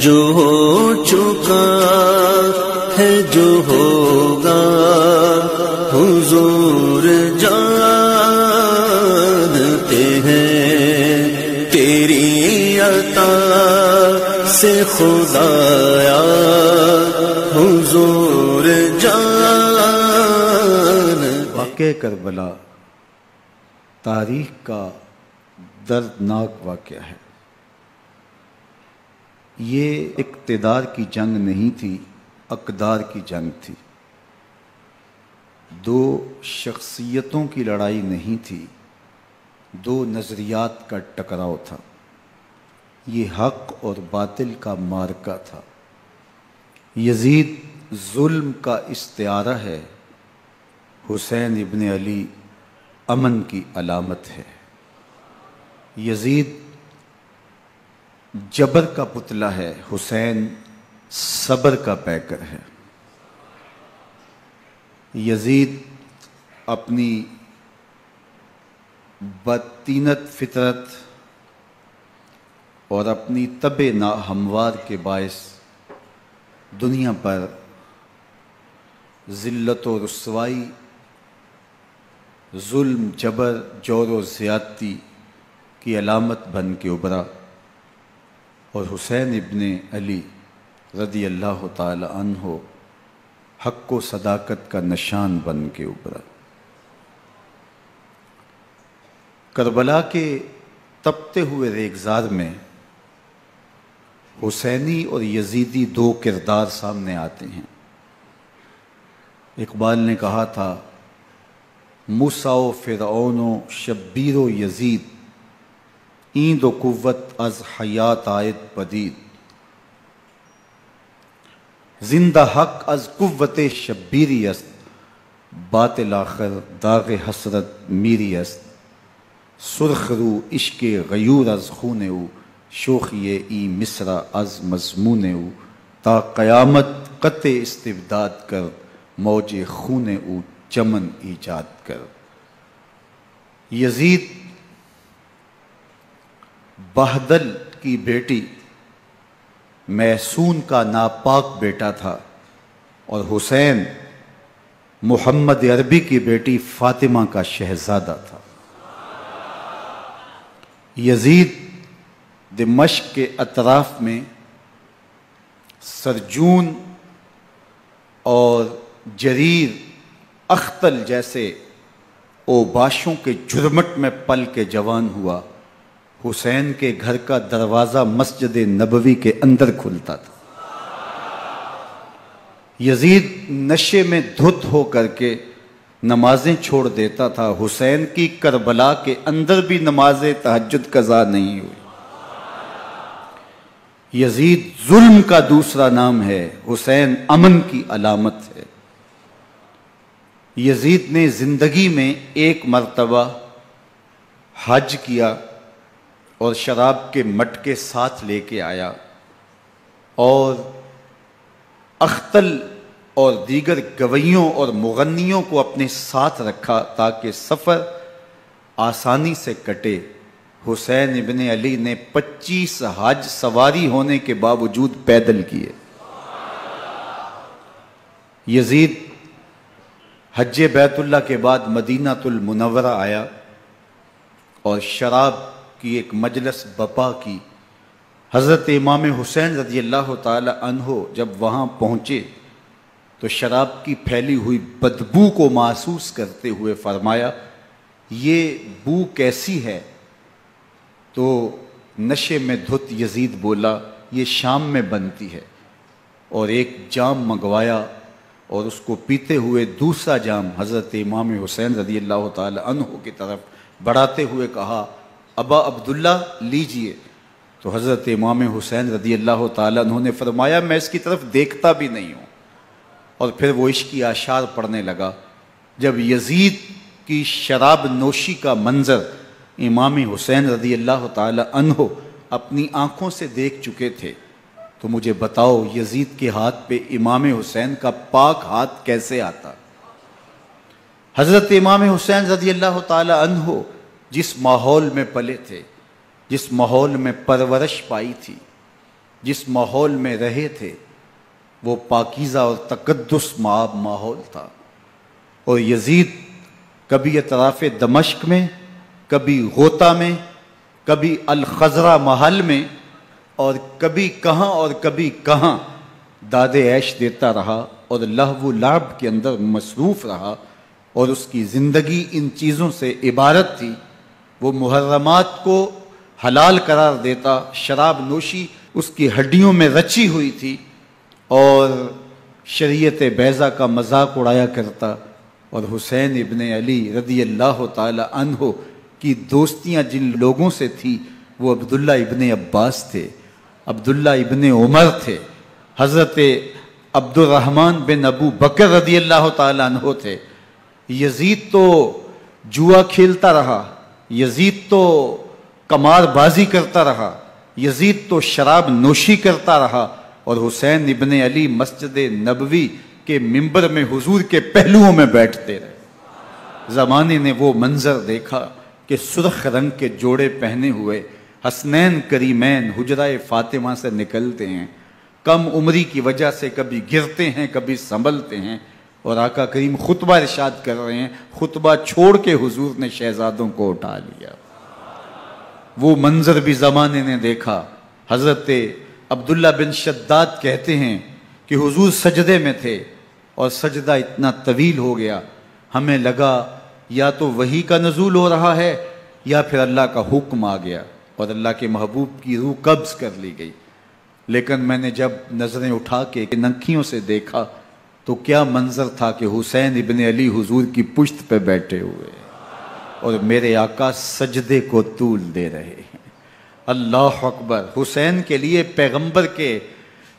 جو ہو چکا ہے جو ہوگا حضور جانتے ہیں تیری عطا سے خدایا حضور جان. واقعہ کربلا تاریخ کا دردناک واقعہ ہے. یہ اقتدار کی جنگ نہیں تھی، اقدار کی جنگ تھی. دو شخصیتوں کی لڑائی نہیں تھی، دو نظریات کا ٹکراؤ تھا. یہ حق اور باطل کا معرکہ تھا. یزید ظلم کا استعارہ ہے، حسین ابن علی امن کی علامت ہے. یزید جبر کا پتلا ہے، حسین صبر کا پیکر ہے. یزید اپنی بدطینت فطرت اور اپنی طبع ناہموار کے باعث دنیا پر ذلت و رسوائی، ظلم، جبر، جور و زیادتی کی علامت بن کے ابھرا، اور حسین ابن علی رضی اللہ تعالی عنہ حق و صداقت کا نشان بن کے ابھرا. کربلا کے تپتے ہوئے ریگزار میں حسینی اور یزیدی دو کردار سامنے آتے ہیں. اقبال نے کہا تھا موسیٰ و فرعون و شبیر و یزید ایند و قوت از حیات آید پدید. زندہ حق از قوت شبیری است، باطل آخر داغ حسرت میری است. سرخ رو عشق غیور از خون او، شوخی ای مصرع از مضمون او. تا قیامت قطع استبداد کر، موج خون او چمن ایجاد کر. یزید بہدل کی بیٹی محسون کا ناپاک بیٹا تھا، اور حسین محمد عربی کی بیٹی فاطمہ کا شہزادہ تھا. یزید دمشق کے اطراف میں سرجون اور جریر اختل جیسے اوباشوں کے جھرمٹ میں پل کے جوان ہوا. حسین کے گھر کا دروازہ مسجد نبوی کے اندر کھلتا تھا. یزید نشے میں دھت ہو کر کے نمازیں چھوڑ دیتا تھا. حسین کی کربلا کے اندر بھی نماز تہجد قضا نہیں ہوئی. یزید ظلم کا دوسرا نام ہے، حسین امن کی علامت ہے. یزید نے زندگی میں ایک مرتبہ حج کیا اور شراب کے مٹکے ساتھ لے کے آیا، اور اختل اور دیگر گویوں اور مغنیوں کو اپنے ساتھ رکھا تاکہ سفر آسانی سے کٹے. حسین ابن علی نے 25 حج سواری ہونے کے باوجود پیدل کیے. یزید حج بیت اللہ کے بعد مدینہ المنورہ آیا اور شراب کی ایک مجلس بپا کی. حضرت امام حسین رضی اللہ تعالی عنہ جب وہاں پہنچے تو شراب کی پھیلی ہوئی بدبو کو محسوس کرتے ہوئے فرمایا یہ بو کیسی ہے؟ تو نشے میں دھت یزید بولا یہ شام میں بنتی ہے، اور ایک جام منگوایا اور اس کو پیتے ہوئے دوسرا جام حضرت امام حسین رضی اللہ تعالی عنہ کی طرف بڑھاتے ہوئے کہا ابا عبداللہ لیجئے. تو حضرت امام حسین رضی اللہ تعالی عنہ نے فرمایا میں اس کی طرف دیکھتا بھی نہیں ہوں، اور پھر وہ عشقی اشعار پڑھنے لگا. جب یزید کی شراب نوشی کا منظر امام حسین رضی اللہ تعالی عنہ اپنی آنکھوں سے دیکھ چکے تھے تو مجھے بتاؤ یزید کے ہاتھ پہ امام حسین کا پاک ہاتھ کیسے آتا؟ حضرت امام حسین رضی اللہ تعالی عنہ جس ماحول میں پلے تھے، جس ماحول میں پرورش پائی تھی، جس ماحول میں رہے تھے وہ پاکیزہ اور تقدس مآب ماحول تھا، اور یزید کبھی اطراف دمشق میں، کبھی غوطہ میں، کبھی الخزرہ محل میں، اور کبھی کہاں داد عیش دیتا رہا اور لہو و لعب کے اندر مصروف رہا، اور اس کی زندگی ان چیزوں سے عبارت تھی۔ وہ محرمات کو حلال قرار دیتا، شراب نوشی اس کی ہڈیوں میں رچی ہوئی تھی، اور شریعت بیضا کا مذاق اڑایا کرتا، اور حسین ابن علی رضی اللہ تعالی عنہ کی دوستیاں جن لوگوں سے تھی وہ عبداللہ ابن عباس تھے، عبداللہ ابن عمر تھے، حضرت عبد الرحمن بن ابو بکر رضی اللہ تعالی عنہ تھے۔ یزید تو جوا کھیلتا رہا، یزید تو قمار بازی کرتا رہا، یزید تو شراب نوشی کرتا رہا، اور حسین ابن علی مسجد نبوی کے ممبر میں حضور کے پہلوؤں میں بیٹھتے رہے۔ زمانے نے وہ منظر دیکھا کہ سرخ رنگ کے جوڑے پہنے ہوئے حسنین کریمین حجرہ فاطمہ سے نکلتے ہیں، کم عمری کی وجہ سے کبھی گرتے ہیں کبھی سنبھلتے ہیں، اور آقا کریم خطبہ ارشاد کر رہے ہیں، خطبہ چھوڑ کے حضور نے شہزادوں کو اٹھا لیا۔ وہ منظر بھی زمانے نے دیکھا۔ حضرت عبداللہ بن شداد کہتے ہیں کہ حضور سجدے میں تھے اور سجدہ اتنا طویل ہو گیا، ہمیں لگا یا تو وحی کا نزول ہو رہا ہے یا پھر اللہ کا حکم آ گیا اور اللہ کے محبوب کی روح قبض کر لی گئی۔ لیکن میں نے جب نظریں اٹھا کے ننکیوں سے دیکھا تو کیا منظر تھا کہ حسین ابن علی حضور کی پشت پہ بیٹھے ہوئے اور میرے آقا سجدے کو طول دے رہے ہیں۔ اللہ اکبر! حسین کے لیے پیغمبر کے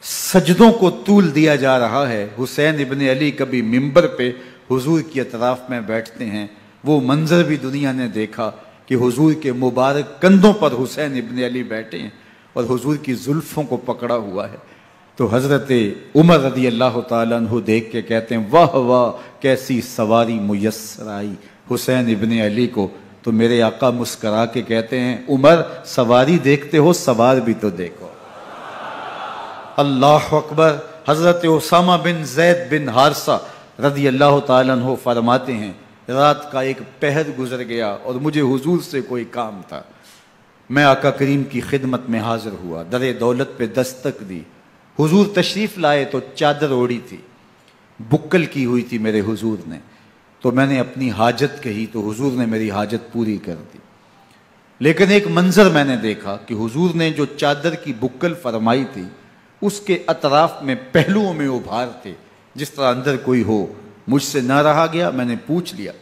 سجدوں کو طول دیا جا رہا ہے۔ حسین ابن علی کبھی ممبر پہ حضور کی اطراف میں بیٹھتے ہیں، وہ منظر بھی دنیا نے دیکھا کہ حضور کے مبارک کندھوں پر حسین ابن علی بیٹھے ہیں اور حضور کی زلفوں کو پکڑا ہوا ہے۔ تو حضرت عمر رضی اللہ تعالیٰ عنہ دیکھ کے کہتے ہیں واہ واہ کیسی سواری میسر آئی حسین ابن علی کو۔ تو میرے آقا مسکرا کے کہتے ہیں عمر سواری دیکھتے ہو سوار بھی تو دیکھو۔ اللہ اکبر! حضرت اسامہ بن زید بن حارثہ رضی اللہ تعالیٰ عنہ فرماتے ہیں رات کا ایک پہر گزر گیا اور مجھے حضور سے کوئی کام تھا، میں آقا کریم کی خدمت میں حاضر ہوا، در دولت پہ دستک دی، حضور تشریف لائے تو چادر اوڑی تھی، بکل کی ہوئی تھی میرے حضور نے، تو میں نے اپنی حاجت کہی تو حضور نے میری حاجت پوری کر دی۔ لیکن ایک منظر میں نے دیکھا کہ حضور نے جو چادر کی بکل فرمائی تھی اس کے اطراف میں پہلوؤں میں ابھار تھے جس طرح اندر کوئی ہو۔ مجھ سے نہ رہا گیا، میں نے پوچھ لیا،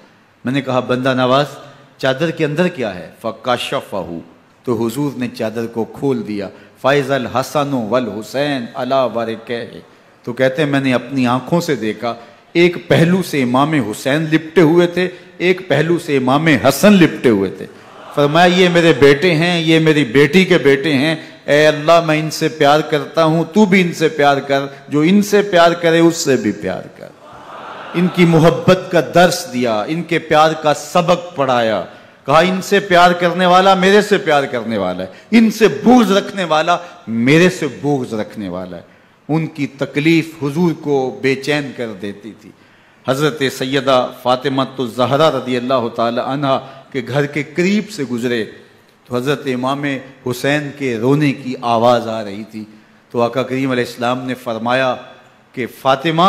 میں نے کہا بندہ نواز چادر کے اندر کیا ہے؟ فَكَشَفَهُ، تو حضور نے چادر کو کھول دیا۔ فَإِذَا الْحَسَنُ وَالْحُسَيْنُ عَلَىٰ وَرِكَيْهِ، تو کہتے ہیں میں نے اپنی آنکھوں سے دیکھا ایک پہلو سے امام حسین لپٹے ہوئے تھے، ایک پہلو سے امام حسن لپٹے ہوئے تھے۔ فرمایا یہ میرے بیٹے ہیں، یہ میری بیٹی کے بیٹے ہیں، اے اللہ میں ان سے پیار کرتا ہوں، تو بھی ان سے پیار کر، جو ان سے پیار کرے اس سے بھی پیار کر۔ ان کی محبت کا درس دیا، ان کے پیار کا سبق پڑھایا، کہا ان سے پیار کرنے والا میرے سے پیار کرنے والا ہے، ان سے بغض رکھنے والا میرے سے بغض رکھنے والا ہے۔ ان کی تکلیف حضور کو بے چین کر دیتی تھی۔ حضرت سیدہ فاطمہ الزہرا رضی اللہ تعالی عنہ کے گھر کے قریب سے گزرے تو حضرت امام حسین کے رونے کی آواز آ رہی تھی، تو آقا کریم علیہ السلام نے فرمایا کہ فاطمہ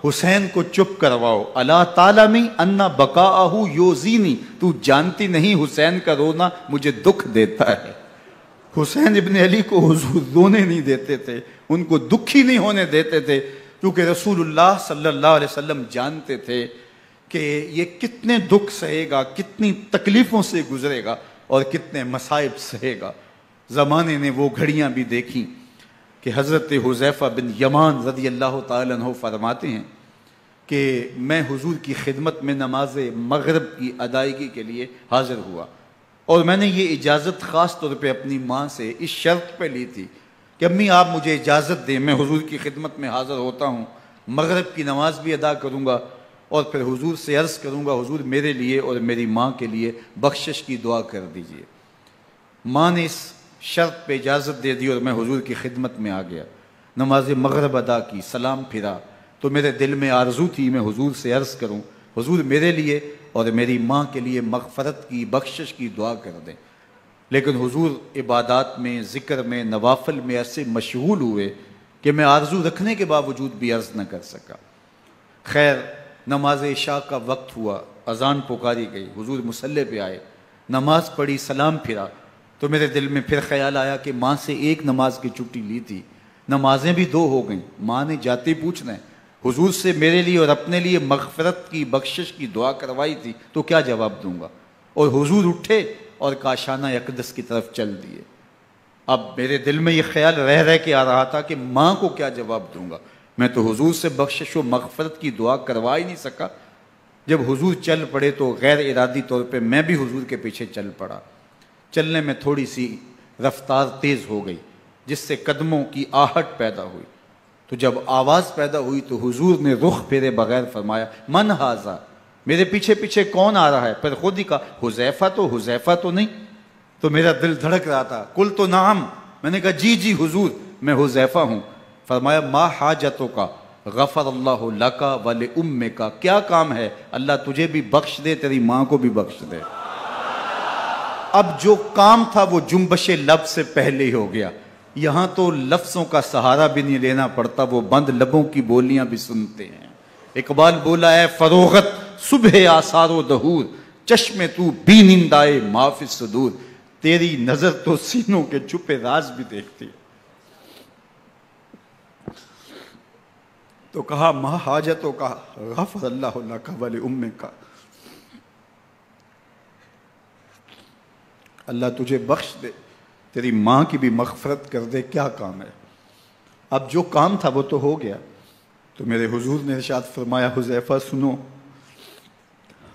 حسین کو چپ کرواؤ، الا تعلمی ان بقاءہ یوزینی، تو جانتی نہیں حسین کا رونا مجھے دکھ دیتا ہے۔ حسین ابن علی کو حضور رونے نہیں دیتے تھے، ان کو دکھی نہیں ہونے دیتے تھے، کیونکہ رسول اللہ صلی اللہ علیہ وسلم جانتے تھے کہ یہ کتنے دکھ سہے گا، کتنی تکلیفوں سے گزرے گا اور کتنے مصائب سہے گا۔ زمانے نے وہ گھڑیاں بھی دیکھیں کہ حضرت حذیفہ بن یمان رضی اللہ تعالیٰ عنہ فرماتے ہیں کہ میں حضور کی خدمت میں نماز مغرب کی ادائیگی کے لیے حاضر ہوا، اور میں نے یہ اجازت خاص طور پہ اپنی ماں سے اس شرط پہ لی تھی کہ امی آپ مجھے اجازت دیں، میں حضور کی خدمت میں حاضر ہوتا ہوں، مغرب کی نماز بھی ادا کروں گا اور پھر حضور سے عرض کروں گا حضور میرے لیے اور میری ماں کے لیے بخشش کی دعا کر دیجئے۔ ماں نے اس شرط پہ اجازت دے دی اور میں حضور کی خدمت میں آ گیا، نماز مغرب ادا کی، سلام پھرا، تو میرے دل میں آرزو تھی میں حضور سے عرض کروں حضور میرے لیے اور میری ماں کے لیے مغفرت کی، بخشش کی دعا کر دیں، لیکن حضور عبادات میں، ذکر میں، نوافل میں ایسے مشغول ہوئے کہ میں آرزو رکھنے کے باوجود بھی عرض نہ کر سکا۔ خیر نماز عشاء کا وقت ہوا، اذان پکاری گئی، حضور مصلی پہ آئے، نماز پڑھی، سلام پھرا، تو میرے دل میں پھر خیال آیا کہ ماں سے ایک نماز کی چھٹی لی تھی، نمازیں بھی 2 ہو گئیں، ماں نے جاتے پوچھنا ہے حضور سے میرے لیے اور اپنے لیے مغفرت کی، بخشش کی دعا کروائی تھی، تو کیا جواب دوں گا؟ اور حضور اٹھے اور کاشانہ اقدس کی طرف چل دیے۔ اب میرے دل میں یہ خیال رہ کے آ رہا تھا کہ ماں کو کیا جواب دوں گا، میں تو حضور سے بخشش و مغفرت کی دعا کروا ہی نہیں سکا۔ جب حضور چل پڑے تو غیر ارادی طور پہ میں بھی حضور کے پیچھے چل پڑا۔ چلنے میں تھوڑی سی رفتار تیز ہو گئی جس سے قدموں کی آہٹ پیدا ہوئی، تو جب آواز پیدا ہوئی تو حضور نے رخ پھیرے بغیر فرمایا من ھذا، میرے پیچھے پیچھے کون آ رہا ہے؟ پھر خود ہی کہا حذیفہ تو نہیں؟ تو میرا دل دھڑک رہا تھا، قلت نعم، میں نے کہا جی حضور میں حذیفہ ہوں۔ فرمایا ما حاجتک غفر اللہ لک ولامک، کیا کام ہے؟ اللہ تجھے بھی بخش دے، تیری ماں کو بھی بخش دے۔ اب جو کام تھا وہ جنبش لب سے پہلے ہی ہو گیا، یہاں تو لفظوں کا سہارا بھی نہیں لینا پڑتا، وہ بند لبوں کی بولیاں بھی سنتے ہیں۔ اقبال بولا ہے فروغت صبح آثار و دہور، چشم تو بی نندائے ما فی الصدور، تیری نظر تو سینوں کے چھپے راز بھی دیکھتی ہے۔ تو کہا ما حاجتوں کا غفر اللہ لک ولامک، اللہ تجھے بخش دے، تیری ماں کی بھی مغفرت کر دے، کیا کام ہے؟ اب جو کام تھا وہ تو ہو گیا۔ تو میرے حضور نے ارشاد فرمایا حذیفہ سنو،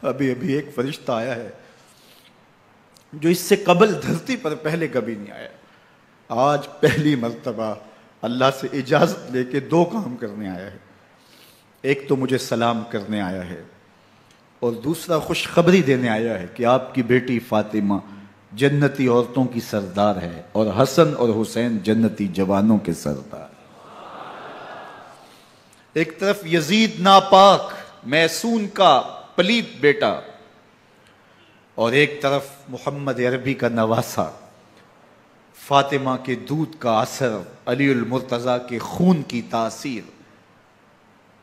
ابھی ایک فرشتہ آیا ہے جو اس سے قبل دھرتی پر پہلے کبھی نہیں آیا، آج پہلی مرتبہ اللہ سے اجازت لے کے 2 کام کرنے آیا ہے، ایک تو مجھے سلام کرنے آیا ہے اور دوسرا خوشخبری دینے آیا ہے کہ آپ کی بیٹی فاطمہ جنتی عورتوں کی سردار ہے اور حسن اور حسین جنتی جوانوں کے سردار۔ ایک طرف یزید ناپاک میسون کا پلیت بیٹا اور ایک طرف محمد عربی کا نواسا، فاطمہ کے دودھ کا اثر، علی المرتضیٰ کے خون کی تاثیر،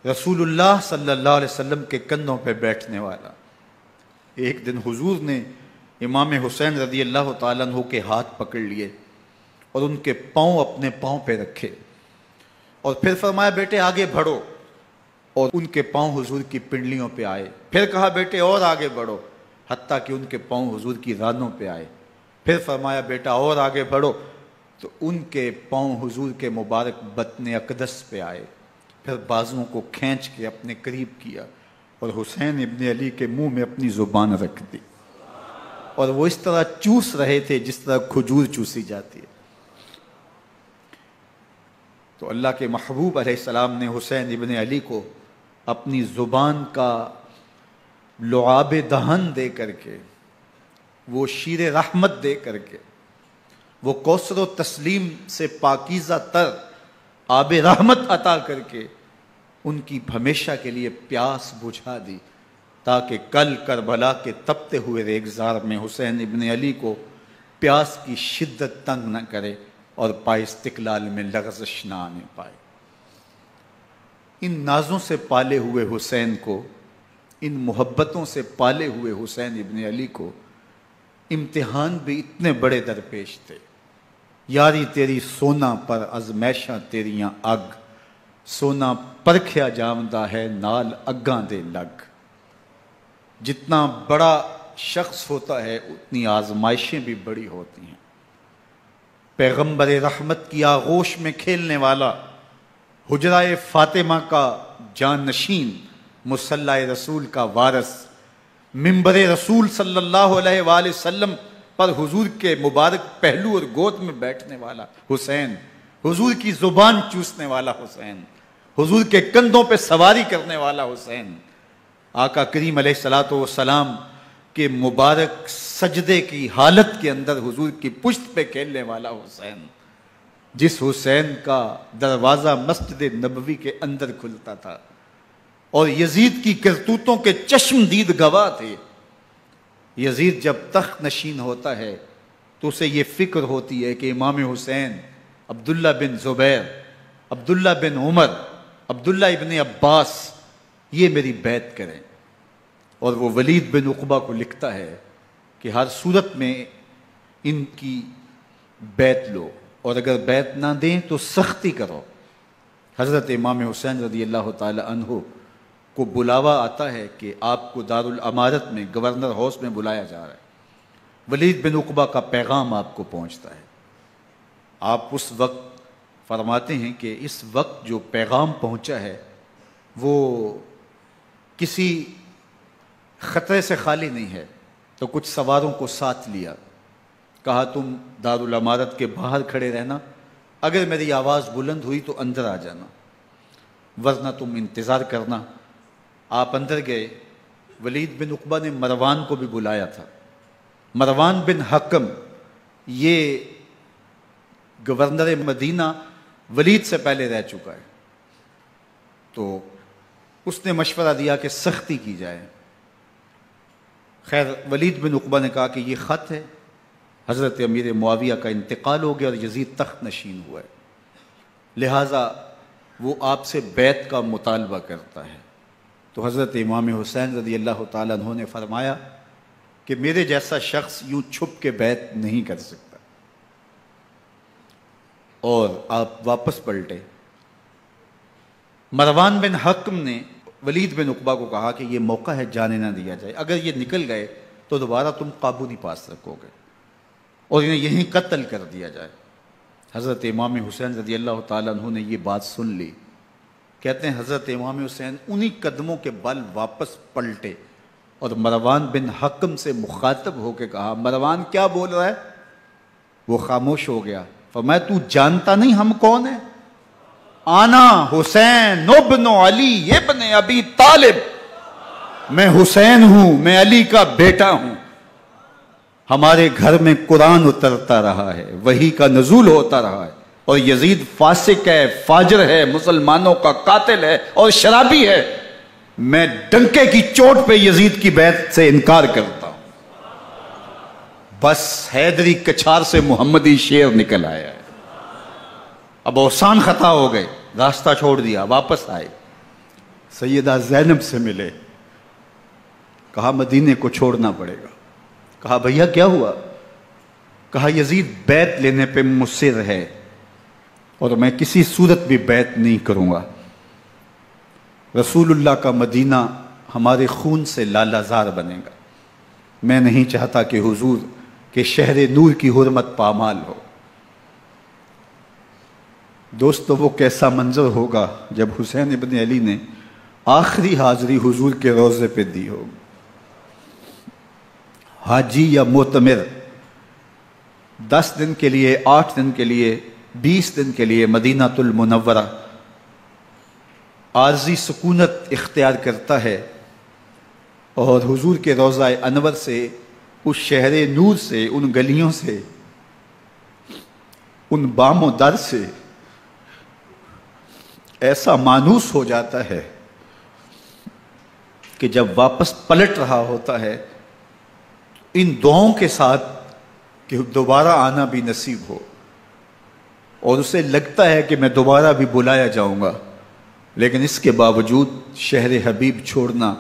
رسول اللہ صلی اللہ علیہ وسلم کے کندھوں پہ بیٹھنے والا۔ ایک دن حضور نے امام حسین رضی اللہ تعالیٰ عنہ کے ہاتھ پکڑ لیے اور ان کے پاؤں اپنے پاؤں پہ رکھے اور پھر فرمایا بیٹے آگے بڑھو، اور ان کے پاؤں حضور کی پنڈلیوں پہ آئے، پھر کہا بیٹے اور آگے بڑھو، حتیٰ کہ ان کے پاؤں حضور کی رانوں پہ آئے، پھر فرمایا بیٹا اور آگے بڑھو، تو ان کے پاؤں حضور کے مبارک بطن اقدس پہ آئے، پھر بازوؤں کو کھینچ کے اپنے قریب کیا اور حسین ابن علی کے منہ میں اپنی زبان رکھ دی، اور وہ اس طرح چوس رہے تھے جس طرح کھجور چوسی جاتی ہے۔ تو اللہ کے محبوب علیہ السلام نے حسین ابن علی کو اپنی زبان کا لعاب دہن دے کر کے، وہ شیر رحمت دے کر کے، وہ کوثر و تسلیم سے پاکیزہ تر آب رحمت عطا کر کے ان کی ہمیشہ کے لیے پیاس بجھا دی، تاکہ کل کربلا کے تپتے ہوئے ریگزار میں حسین ابن علی کو پیاس کی شدت تنگ نہ کرے اور پائے استقلال میں لغزش نہ آنے پائے۔ ان نازوں سے پالے ہوئے حسین کو، ان محبتوں سے پالے ہوئے حسین ابن علی کو امتحان بھی اتنے بڑے درپیش تھے۔ یاری تیری سونا پر ازمیشاں تیریاں اگ، سونا پرکھیا جامدہ ہے نال اگاں دے لگ۔ جتنا بڑا شخص ہوتا ہے اتنی آزمائشیں بھی بڑی ہوتی ہیں۔ پیغمبر رحمت کی آغوش میں کھیلنے والا، حجرہ فاطمہ کا جانشین، مصلی رسول کا وارث، منبر رسول صلی اللہ علیہ وآلہ وسلم پر حضور کے مبارک پہلو اور گود میں بیٹھنے والا حسین، حضور کی زبان چوسنے والا حسین، حضور کے کندھوں پہ سواری کرنے والا حسین، آقا کریم علیہ الصلوۃ والسلام کہ مبارک سجدے کی حالت کے اندر حضور کی پشت پہ کھیلنے والا حسین، جس حسین کا دروازہ مسجد نبوی کے اندر کھلتا تھا اور یزید کی کرتوتوں کے چشم دید گواہ تھے. یزید جب تخت نشین ہوتا ہے تو اسے یہ فکر ہوتی ہے کہ امام حسین، عبداللہ بن زبیر، عبداللہ بن عمر، عبداللہ ابن عباس یہ میری بیعت کریں. اور وہ ولید بن عقبہ کو لکھتا ہے کہ ہر صورت میں ان کی بیعت لو، اور اگر بیعت نہ دیں تو سختی کرو. حضرت امام حسین رضی اللہ تعالی عنہ کو بلاوا آتا ہے کہ آپ کو دارالامارت میں گورنر ہاؤس میں بلایا جا رہا ہے. ولید بن عقبہ کا پیغام آپ کو پہنچتا ہے. آپ اس وقت فرماتے ہیں کہ اس وقت جو پیغام پہنچا ہے وہ کسی خطرے سے خالی نہیں ہے. تو کچھ سواروں کو ساتھ لیا، کہا تم دارالامارت کے باہر کھڑے رہنا، اگر میری آواز بلند ہوئی تو اندر آ جانا، ورنہ تم انتظار کرنا. آپ اندر گئے. ولید بن عقبہ نے مروان کو بھی بلایا تھا. مروان بن حکم یہ گورنر مدینہ ولید سے پہلے رہ چکا ہے، تو اس نے مشورہ دیا کہ سختی کی جائے. خیر ولید بن عقبہ نے کہا کہ یہ خط ہے، حضرت امیر معاویہ کا انتقال ہو گیا اور یزید تخت نشین ہوا ہے، لہٰذا وہ آپ سے بیعت کا مطالبہ کرتا ہے. تو حضرت امام حسین رضی اللہ تعالیٰ عنہ نے فرمایا کہ میرے جیسا شخص یوں چھپ کے بیعت نہیں کر سکتا. اور آپ واپس پلٹے. مروان بن حکم نے ولید بن عقبہ کو کہا کہ یہ موقع ہے جانے نہ دیا جائے، اگر یہ نکل گئے تو دوبارہ تم قابو نہیں پا سکو گے، اور انہیں یہیں قتل کر دیا جائے. حضرت امام حسین رضی اللہ تعالیٰ عنہ نے یہ بات سن لی. کہتے ہیں حضرت امام حسین انہی قدموں کے بل واپس پلٹے اور مروان بن حکم سے مخاطب ہو کے کہا، مروان کیا بول رہا ہے؟ وہ خاموش ہو گیا. فرمایا تو جانتا نہیں ہم کون ہیں؟ آنا حسین ابن علی ابن ابی طالب، میں حسین ہوں، میں علی کا بیٹا ہوں. ہمارے گھر میں قرآن اترتا رہا ہے، وحی کا نزول ہوتا رہا ہے، اور یزید فاسق ہے، فاجر ہے، مسلمانوں کا قاتل ہے اور شرابی ہے. میں ڈنکے کی چوٹ پہ یزید کی بیعت سے انکار کرتا ہوں. بس حیدری کچھار سے محمدی شیر نکل آیا ہے. اب اوسان خطا ہو گئے، راستہ چھوڑ دیا، واپس آئے. سیدہ زینب سے ملے. کہا مدینے کو چھوڑنا پڑے گا. کہا بھیا کیا ہوا؟ کہا یزید بیعت لینے پہ مصر ہے اور میں کسی صورت بھی بیعت نہیں کروں گا. رسول اللہ کا مدینہ ہمارے خون سے لالازار بنے گا. میں نہیں چاہتا کہ حضور کے شہر نور کی حرمت پامال ہو. دوستو وہ کیسا منظر ہوگا جب حسین ابن علی نے آخری حاضری حضور کے روضے پہ دی ہوگی. حاجی یا معتمر 10 دن کے لیے، 8 دن کے لیے، 20 دن کے لیے مدینہ المنورہ عارضی سکونت اختیار کرتا ہے، اور حضور کے روضہ انور سے، اس شہر نور سے، ان گلیوں سے، ان بام و در سے ایسا مانوس ہو جاتا ہے کہ جب واپس پلٹ رہا ہوتا ہے ان دعاؤں کے ساتھ کہ دوبارہ آنا بھی نصیب ہو، اور اسے لگتا ہے کہ میں دوبارہ بھی بلایا جاؤں گا، لیکن اس کے باوجود شہر حبیب چھوڑنا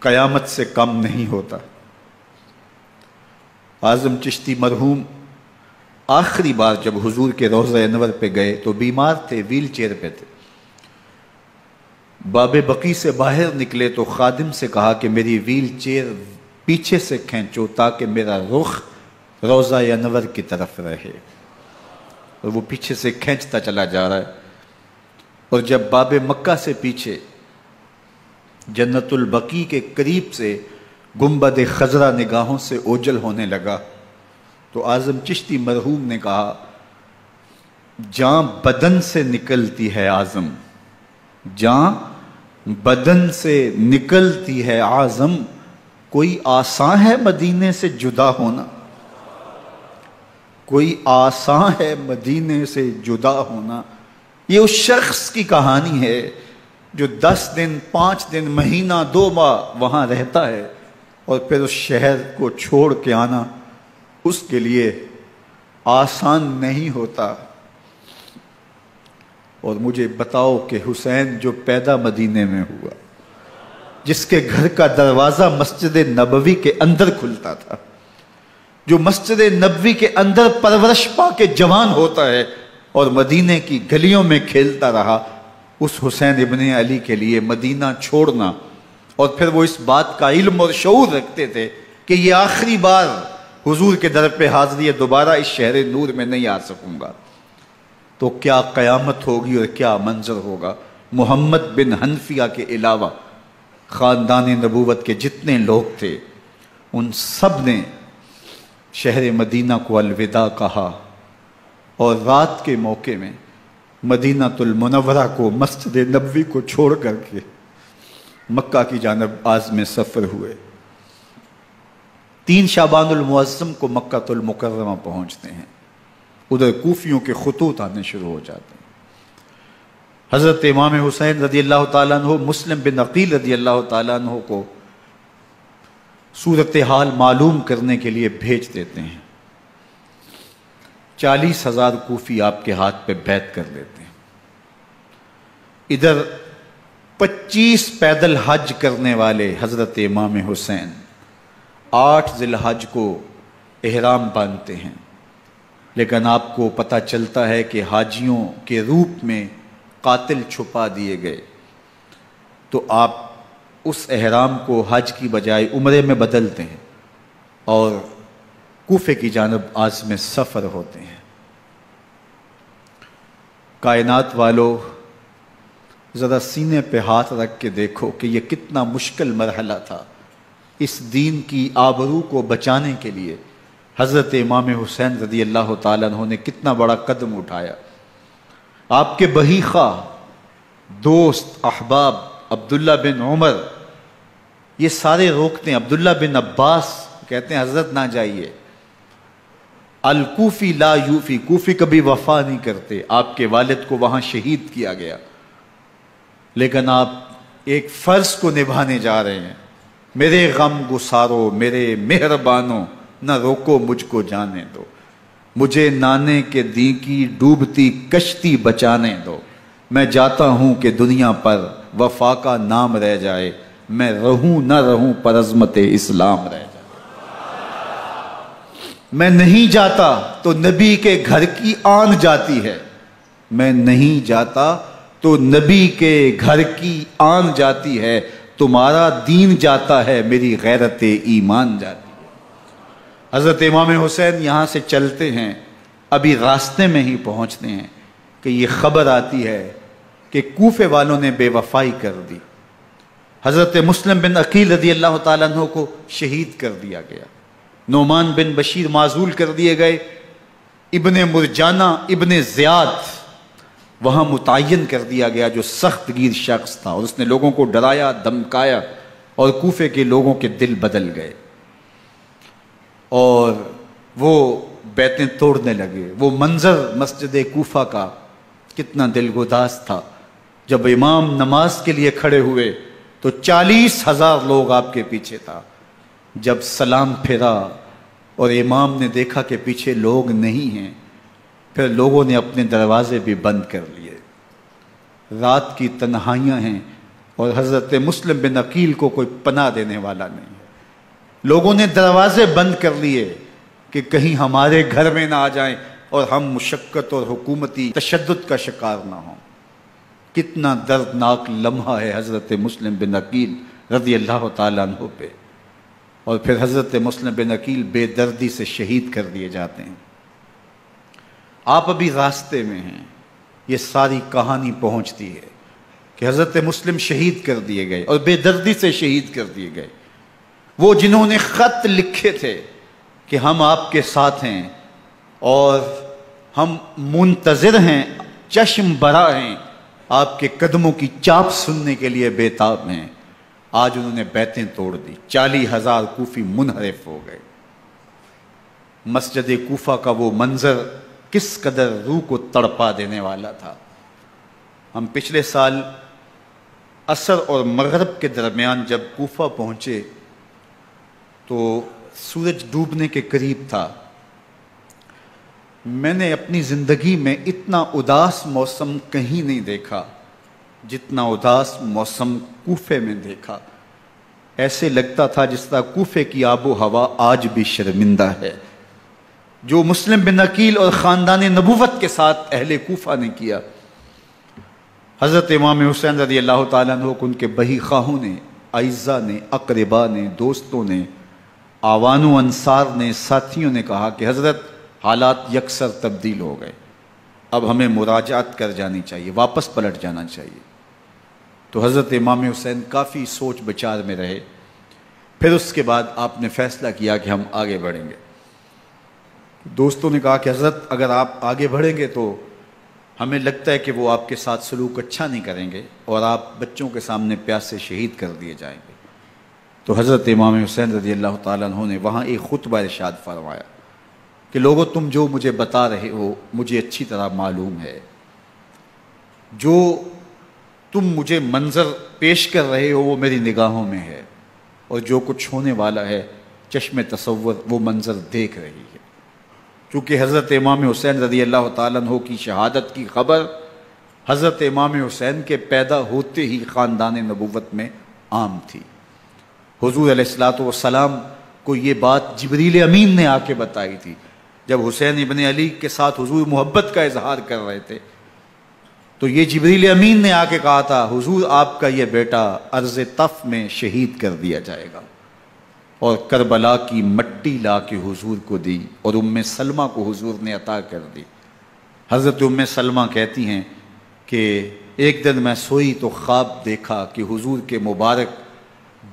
قیامت سے کم نہیں ہوتا. اعظم چشتی مرحوم آخری بار جب حضور کے روضہ انور پہ گئے تو بیمار تھے، ویل چیئر پہ تھے. باب بقی سے باہر نکلے تو خادم سے کہا کہ میری ویل چیئر پیچھے سے کھینچو تاکہ میرا رخ روضہ انور کی طرف رہے. اور وہ پیچھے سے کھینچتا چلا جا رہا ہے، اور جب باب مکہ سے پیچھے جنت البقیع کے قریب سے گنبد خضرا نگاہوں سے اوجل ہونے لگا تو اعظم چشتی مرحوم نے کہا، جان بدن سے نکلتی ہے اعظم، جان بدن سے نکلتی ہے اعظم، کوئی آسان ہے مدینے سے جدا ہونا؟ کوئی آسان ہے مدینے سے جدا ہونا؟ یہ اس شخص کی کہانی ہے جو 10 دن 5 دن مہینہ 2 ماہ وہاں رہتا ہے اور پھر اس شہر کو چھوڑ کے آنا اس کے لیے آسان نہیں ہوتا۔ اور مجھے بتاؤ کہ حسین جو پیدا مدینے میں ہوا، جس کے گھر کا دروازہ مسجد نبوی کے اندر کھلتا تھا، جو مسجد نبوی کے اندر پرورش پا کے جوان ہوتا ہے اور مدینے کی گلیوں میں کھیلتا رہا، اس حسین ابن علی کے لیے مدینہ چھوڑنا، اور پھر وہ اس بات کا علم اور شعور رکھتے تھے کہ یہ آخری بار حضور کے در پہ حاضری ہے، دوبارہ اس شہر نور میں نہیں آ سکوں گا، تو کیا قیامت ہوگی اور کیا منظر ہوگا۔ محمد بن حنفیہ کے علاوہ خاندان نبوت کے جتنے لوگ تھے ان سب نے شہر مدینہ کو الوداع کہا، اور رات کے موقع میں مدینہ المنورہ کو، مسجد نبوی کو چھوڑ کر کے مکہ کی جانب عازم سفر ہوئے۔ 3 شعبان المعظم کو مکہ المکرمہ پہنچتے ہیں، ادھر کوفیوں کے خطوط آنے شروع ہو جاتے ہیں۔ حضرت امام حسین رضی اللہ تعالیٰ عنہ مسلم بن عقیل رضی اللہ تعالیٰ عنہ کو صورتحال معلوم کرنے کے لیے بھیج دیتے ہیں۔ 40,000 کوفی آپ کے ہاتھ پہ بیعت کر لیتے ہیں۔ ادھر 25 پیدل حج کرنے والے حضرت امام حسین 8 ذی الحج کو احرام باندھتے ہیں، لیکن آپ کو پتہ چلتا ہے کہ حاجیوں کے روپ میں قاتل چھپا دیے گئے، تو آپ اس احرام کو حج کی بجائے عمرے میں بدلتے ہیں اور کوفے کی جانب عازم سفر ہوتے ہیں۔ کائنات والو، ذرا سینے پہ ہاتھ رکھ کے دیکھو کہ یہ کتنا مشکل مرحلہ تھا۔ اس دین کی آبرو کو بچانے کے لیے حضرت امام حسین رضی اللہ تعالیٰ عنہ نے کتنا بڑا قدم اٹھایا۔ آپ کے بہی خواہ، دوست، احباب عبداللہ بن عمر یہ سارے روکتے ہیں۔ عبداللہ بن عباس کہتے ہیں حضرت نہ جائیے، الکوفی لا یوفی، کوفی کبھی وفا نہیں کرتے، آپ کے والد کو وہاں شہید کیا گیا، لیکن آپ ایک فرض کو نبھانے جا رہے ہیں۔ میرے غم گسارو، میرے مہربانوں، نہ روکو مجھ کو جانے دو، مجھے نانے کے دی کی ڈوبتی کشتی بچانے دو، میں جاتا ہوں کہ دنیا پر وفا کا نام رہ جائے، میں رہوں نہ رہوں پر عظمت اسلام رہ جائے۔ میں نہیں جاتا تو نبی کے گھر کی آن جاتی ہے، میں نہیں جاتا تو نبی کے گھر کی آن جاتی ہے، تمہارا دین جاتا ہے، میری غیرت ایمان جاتی ہے۔ حضرت امام حسین یہاں سے چلتے ہیں، ابھی راستے میں ہی پہنچتے ہیں کہ یہ خبر آتی ہے کہ کوفے والوں نے بے وفائی کر دی، حضرت مسلم بن عقیل رضی اللہ تعالیٰ عنہ کو شہید کر دیا گیا، نعمان بن بشیر معزول کر دیے گئے، ابن مرجانہ ابن زیاد وہاں متعین کر دیا گیا جو سخت گیر شخص تھا، اور اس نے لوگوں کو ڈرایا دھمکایا اور کوفے کے لوگوں کے دل بدل گئے اور وہ بیتیں توڑنے لگے۔ وہ منظر مسجد کوفہ کا کتنا دل گداز تھا، جب امام نماز کے لیے کھڑے ہوئے تو 40,000 لوگ آپ کے پیچھے تھا، جب سلام پھیرا اور امام نے دیکھا کہ پیچھے لوگ نہیں ہیں، پھر لوگوں نے اپنے دروازے بھی بند کر لیے۔ رات کی تنہائیاں ہیں اور حضرت مسلم بن عقیل کو کوئی پناہ دینے والا نہیں ہے، لوگوں نے دروازے بند کر لیے کہ کہیں ہمارے گھر میں نہ آ جائیں اور ہم مشقت اور حکومتی تشدد کا شکار نہ ہوں۔ کتنا دردناک لمحہ ہے حضرت مسلم بن عقیل رضی اللہ تعالیٰ عنہ پہ، اور پھر حضرت مسلم بن عقیل بے دردی سے شہید کر دیے جاتے ہیں۔ آپ ابھی راستے میں ہیں، یہ ساری کہانی پہنچتی ہے کہ حضرت مسلم شہید کر دیے گئے اور بے دردی سے شہید کر دیے گئے۔ وہ جنہوں نے خط لکھے تھے کہ ہم آپ کے ساتھ ہیں اور ہم منتظر ہیں، چشم برا ہیں، آپ کے قدموں کی چاپ سننے کے لیے بے تاب ہیں، آج انہوں نے بیتیں توڑ دی، 40,000 کوفی منحرف ہو گئے۔ مسجد کوفہ کا وہ منظر کس قدر روح کو تڑپا دینے والا تھا۔ ہم پچھلے سال عصر اور مغرب کے درمیان جب کوفہ پہنچے تو سورج ڈوبنے کے قریب تھا۔ میں نے اپنی زندگی میں اتنا اداس موسم کہیں نہیں دیکھا جتنا اداس موسم کوفے میں دیکھا۔ ایسے لگتا تھا جس طرح کوفے کی آب و ہوا آج بھی شرمندہ ہے۔ جو مسلم بن عقیل اور خاندان نبوت کے ساتھ اہل کوفہ نے کیا، حضرت امام حسین رضی اللہ تعالیٰ عنہ کو ان کے بہی خواہوں نے، اعزاء نے، اقربا نے، دوستوں نے، آوان و انصار نے، ساتھیوں نے کہا کہ حضرت حالات یکسر تبدیل ہو گئے، اب ہمیں مراجعت کر جانی چاہیے، واپس پلٹ جانا چاہیے۔ تو حضرت امام حسین کافی سوچ بچار میں رہے۔ پھر اس کے بعد آپ نے فیصلہ کیا کہ ہم آگے بڑھیں گے۔ دوستوں نے کہا کہ حضرت اگر آپ آگے بڑھیں گے تو ہمیں لگتا ہے کہ وہ آپ کے ساتھ سلوک اچھا نہیں کریں گے اور آپ بچوں کے سامنے پیاسے شہید کر دیے جائیں گے۔ تو حضرت امام حسین رضی اللہ تعالیٰ عنہ نے وہاں ایک خطبہ ارشاد فرمایا کہ لوگوں تم جو مجھے بتا رہے ہو مجھے اچھی طرح معلوم ہے، جو تم مجھے منظر پیش کر رہے ہو وہ میری نگاہوں میں ہے، اور جو کچھ ہونے والا ہے چشم تصور وہ منظر دیکھ رہی ہے۔ چونکہ حضرت امام حسین رضی اللہ تعالیٰ عنہ کی شہادت کی خبر حضرت امام حسین کے پیدا ہوتے ہی خاندان نبوت میں عام تھی۔ حضور علیہ الصلوۃ والسلام کو یہ بات جبریل امین نے آ کے بتائی تھی جب حسین ابن علی کے ساتھ حضور محبت کا اظہار کر رہے تھے، تو یہ جبریل امین نے آ کے کہا تھا حضور آپ کا یہ بیٹا ارض طف میں شہید کر دیا جائے گا، اور کربلا کی مٹی لا کے حضور کو دی اور ام سلمہ کو حضور نے عطا کر دی۔ حضرت ام سلمہ کہتی ہیں کہ ایک دن میں سوئی تو خواب دیکھا کہ حضور کے مبارک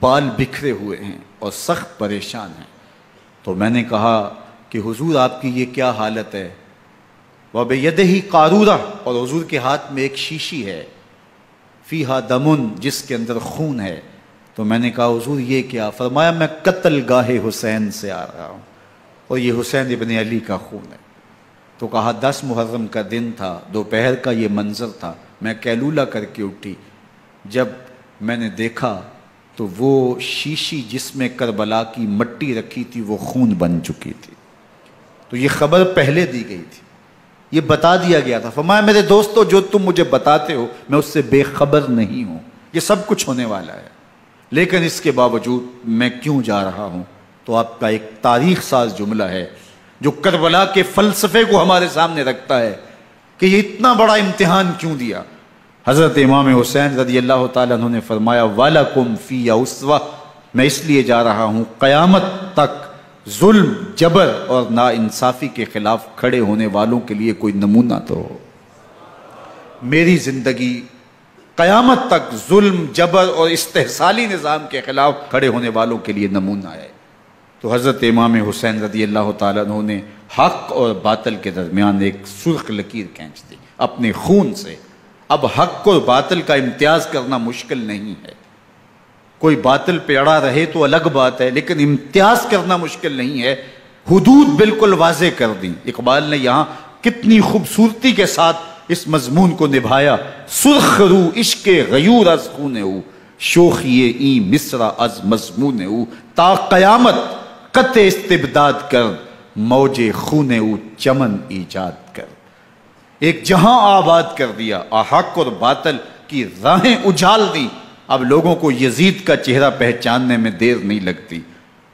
بال بکھرے ہوئے ہیں اور سخت پریشان ہیں، تو میں نے کہا کہ حضور آپ کی یہ کیا حالت ہے؟ وَبِيَدِهِ قَارُورَةٌ، اور حضور کے ہاتھ میں ایک شیشی ہے، فِيهَا دَمٌ، جس کے اندر خون ہے۔ تو میں نے کہا حضور یہ کیا؟ فرمایا میں قتل گاہ حسین سے آ رہا ہوں اور یہ حسین ابن علی کا خون ہے۔ تو کہا 10 محرم کا دن تھا، دوپہر کا یہ منظر تھا، میں کیلولہ کر کے اٹھی، جب میں نے دیکھا تو وہ شیشی جس میں کربلا کی مٹی رکھی تھی وہ خون بن چکی تھی۔ تو یہ خبر پہلے دی گئی تھی، یہ بتا دیا گیا تھا۔ فرمایا میرے دوستو جو تم مجھے بتاتے ہو میں اس سے بے خبر نہیں ہوں، یہ سب کچھ ہونے والا ہے، لیکن اس کے باوجود میں کیوں جا رہا ہوں؟ تو آپ کا ایک تاریخ ساز جملہ ہے جو کربلا کے فلسفے کو ہمارے سامنے رکھتا ہے کہ یہ اتنا بڑا امتحان کیوں دیا۔ حضرت امام حسین رضی اللہ تعالیٰ عنہ نے فرمایا وَلَكُمْ فِي أُسْوَةٌ، میں اس لیے جا رہا ہوں قیامت تک ظلم، جبر اور ناانصافی کے خلاف کھڑے ہونے والوں کے لیے کوئی نمونہ تو ہو۔ میری زندگی قیامت تک ظلم، جبر اور استحصالی نظام کے خلاف کھڑے ہونے والوں کے لیے نمونہ ہے۔ تو حضرت امام حسین رضی اللہ تعالیٰ عنہ نے حق اور باطل کے درمیان ایک سرخ لکیر کھینچ دی اپنے خون سے۔ اب حق اور باطل کا امتیاز کرنا مشکل نہیں ہے، کوئی باطل پہ اڑا رہے تو الگ بات ہے، لیکن امتیاز کرنا مشکل نہیں ہے۔ حدود بالکل واضح کر دی۔ اقبال نے یہاں کتنی خوبصورتی کے ساتھ اس مضمون کو نبھایا۔ سرخ رو عشق غیور از خون او، شوخی این مصرع از مضمون او، تا قیامت قطع استبداد کر، موج خون او چمن ایجاد کر۔ ایک جہاں آباد کر دیا، حق اور باطل کی راہیں اجال دی۔ اب لوگوں کو یزید کا چہرہ پہچاننے میں دیر نہیں لگتی،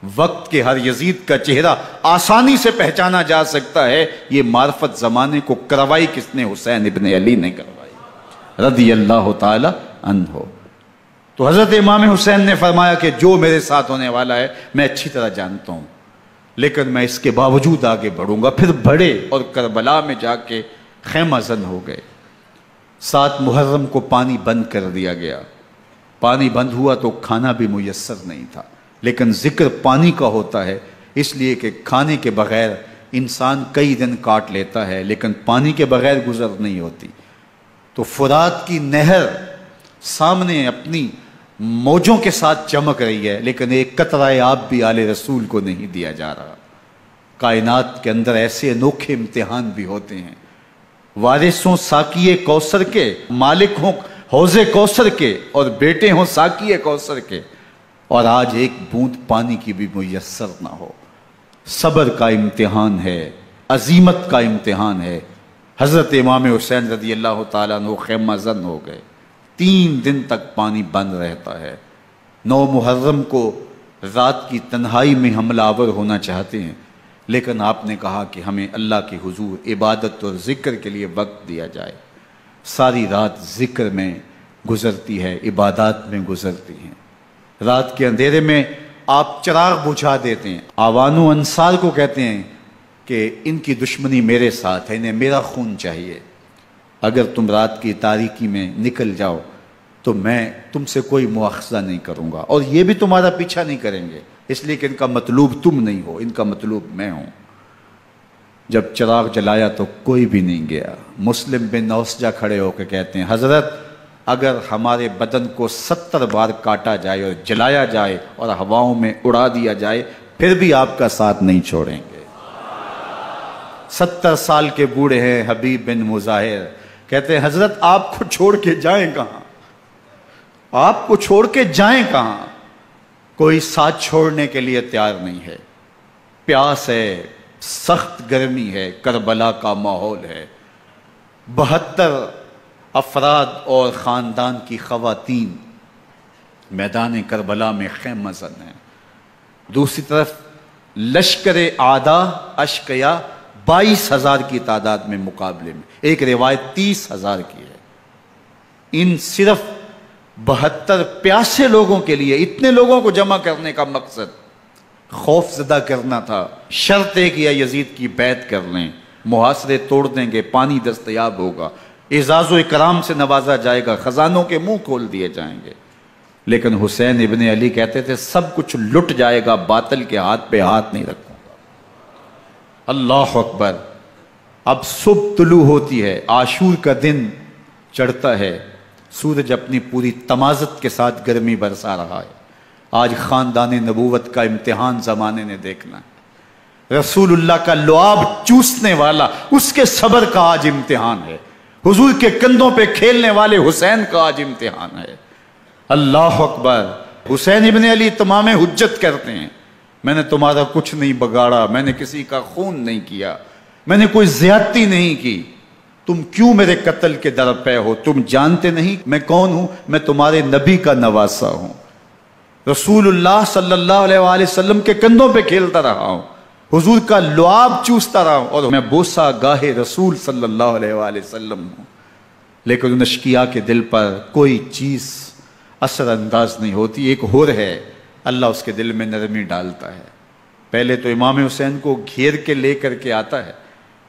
وقت کے ہر یزید کا چہرہ آسانی سے پہچانا جا سکتا ہے۔ یہ معرفت زمانے کو کروائی کس نے؟ حسین ابن علی نے کروائی رضی اللہ تعالی عنہ۔ تو حضرت امام حسین نے فرمایا کہ جو میرے ساتھ ہونے والا ہے میں اچھی طرح جانتا ہوں، لیکن میں اس کے باوجود آگے بڑھوں گا۔ پھر بڑھے اور کربلا میں جا کے خیمہ زن ہو گئے۔ 7 محرم کو پانی بند کر دیا گیا۔ پانی بند ہوا تو کھانا بھی میسر نہیں تھا، لیکن ذکر پانی کا ہوتا ہے اس لیے کہ کھانے کے بغیر انسان کئی دن کاٹ لیتا ہے، لیکن پانی کے بغیر گزر نہیں ہوتی۔ تو فرات کی نہر سامنے اپنی موجوں کے ساتھ چمک رہی ہے، لیکن ایک قطرہ آب بھی آل رسول کو نہیں دیا جا رہا۔ کائنات کے اندر ایسے انوکھے امتحان بھی ہوتے ہیں، وارث ہوں ساقی کوثر کے، مالک ہوں حوض کوثر کے، اور بیٹے ہوں ساقی کوثر کے، اور آج ایک بوند پانی کی بھی میسر نہ ہو۔ صبر کا امتحان ہے، عزیمت کا امتحان ہے۔ حضرت امام حسین رضی اللہ تعالیٰ عنہ خیمہ زن ہو گئے، 3 دن تک پانی بند رہتا ہے۔ 9 محرم کو رات کی تنہائی میں حملہ آور ہونا چاہتے ہیں، لیکن آپ نے کہا کہ ہمیں اللہ کے حضور عبادت اور ذکر کے لیے وقت دیا جائے۔ ساری رات ذکر میں گزرتی ہے، عبادات میں گزرتی ہیں۔ رات کے اندھیرے میں آپ چراغ بجھا دیتے ہیں۔ آوان و انصار کو کہتے ہیں کہ ان کی دشمنی میرے ساتھ ہے، انہیں میرا خون چاہیے، اگر تم رات کی تاریکی میں نکل جاؤ تو میں تم سے کوئی مواخذہ نہیں کروں گا، اور یہ بھی تمہارا پیچھا نہیں کریں گے، اس لیے کہ ان کا مطلوب تم نہیں ہو، ان کا مطلوب میں ہوں۔ جب چراغ جلایا تو کوئی بھی نہیں گیا۔ مسلم بن نوسجہ کھڑے ہو کے کہتے ہیں حضرت اگر ہمارے بدن کو 70 بار کاٹا جائے اور جلایا جائے اور ہواؤں میں اڑا دیا جائے پھر بھی آپ کا ساتھ نہیں چھوڑیں گے۔ 70 سال کے بوڑھے ہیں حبیب بن مظاہر، کہتے ہیں حضرت آپ کو چھوڑ کے جائیں کہاں، آپ کو چھوڑ کے جائیں کہاں؟ کوئی ساتھ چھوڑنے کے لیے تیار نہیں ہے۔ پیاس ہے، سخت گرمی ہے، کربلا کا ماحول ہے، 72 افراد اور خاندان کی خواتین میدان کربلا میں خیمہ زن ہیں۔ دوسری طرف لشکر اعداء اشقیا 22,000 کی تعداد میں مقابلے میں، ایک روایت 30,000 کی ہے۔ ان صرف 72 پیاسے لوگوں کے لیے اتنے لوگوں کو جمع کرنے کا مقصد خوف زدہ کرنا تھا۔ شرط ہے کہ یزید کی بیعت کر لیں، محاصرے توڑ دیں گے، پانی دستیاب ہوگا، اعزاز و اکرام سے نوازا جائے گا، خزانوں کے منہ کھول دیے جائیں گے۔ لیکن حسین ابن علی کہتے تھے سب کچھ لٹ جائے گا، باطل کے ہاتھ پہ ہاتھ نہیں رکھوں گا۔ اللہ اکبر۔ اب صبح طلوع ہوتی ہے، عاشور کا دن چڑھتا ہے، سورج اپنی پوری تمازت کے ساتھ گرمی برسا رہا ہے۔ آج خاندان نبوت کا امتحان زمانے نے دیکھنا ہے۔ رسول اللہ کا لعاب چوسنے والا اس کے صبر کا آج امتحان ہے۔ حضور کے کندھوں پہ کھیلنے والے حسین کا آج امتحان ہے۔ اللہ اکبر۔ حسین ابن علی تمام حجت کرتے ہیں میں نے تمہارا کچھ نہیں بگاڑا، میں نے کسی کا خون نہیں کیا، میں نے کوئی زیادتی نہیں کی، تم کیوں میرے قتل کے در پہ ہو؟ تم جانتے نہیں میں کون ہوں؟ میں تمہارے نبی کا نواسا ہوں، رسول اللہ صلی اللہ علیہ وآلہ وسلم کے کندھوں پہ کھیلتا رہا ہوں، حضور کا لعاب چوستا رہا ہوں، اور میں بوسہ گاہ رسول صلی اللہ علیہ وآلہ وسلم ہوں۔ لیکن ان اشقیاء کے دل پر کوئی چیز اثر انداز نہیں ہوتی۔ ایک ہور ہے، اللہ اس کے دل میں نرمی ڈالتا ہے۔ پہلے تو امام حسین کو گھیر کے لے کر کے آتا ہے،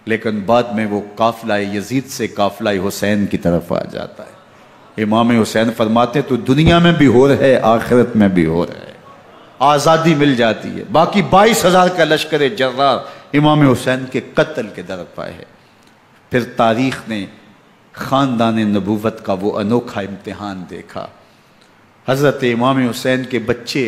لیکن بعد میں وہ قافلہ یزید سے قافلہ حسین کی طرف آ جاتا ہے۔ امام حسین فرماتے ہیں تو دنیا میں بھی ہور ہے، آخرت میں بھی ہور ہے، آزادی مل جاتی ہے۔ باقی 22,000 کا لشکر جرار امام حسین کے قتل کے در پائے ہے۔ پھر تاریخ نے خاندان نبوت کا وہ انوکھا امتحان دیکھا۔ حضرت امام حسین کے بچے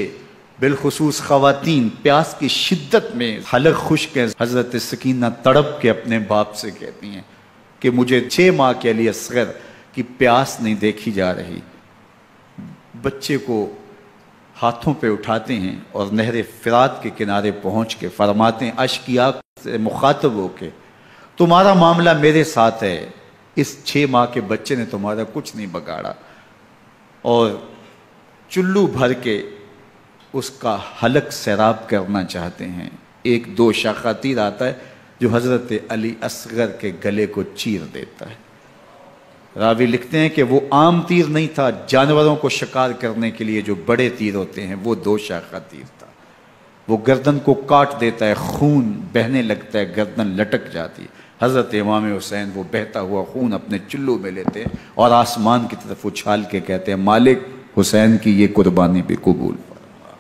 بالخصوص خواتین پیاس کی شدت میں حلق خشک ہیں۔ حضرت سکینہ تڑپ کے اپنے باپ سے کہتی ہیں کہ مجھے 6 ماہ کے علی اصغر کی پیاس نہیں دیکھی جا رہی۔ بچے کو ہاتھوں پہ اٹھاتے ہیں اور نہر فرات کے کنارے پہنچ کے فرماتے ہیں اشقیاء سے مخاطب ہو کے تمہارا معاملہ میرے ساتھ ہے، اس 6 ماہ کے بچے نے تمہارا کچھ نہیں بگاڑا، اور چلو بھر کے اس کا حلق سیراب کرنا چاہتے ہیں۔ ایک 2 شاخہ تیر آتا ہے جو حضرت علی اصغر کے گلے کو چیر دیتا ہے۔ راوی لکھتے ہیں کہ وہ عام تیر نہیں تھا، جانوروں کو شکار کرنے کے لیے جو بڑے تیر ہوتے ہیں وہ 2 شاخہ تیر تھا۔ وہ گردن کو کاٹ دیتا ہے، خون بہنے لگتا ہے، گردن لٹک جاتی ہے۔ حضرت امام حسین وہ بہتا ہوا خون اپنے چلو میں لیتے ہیں اور آسمان کی طرف اچھال کے کہتے ہیں مالک حسین کی یہ قربانی بھی قبول فرما۔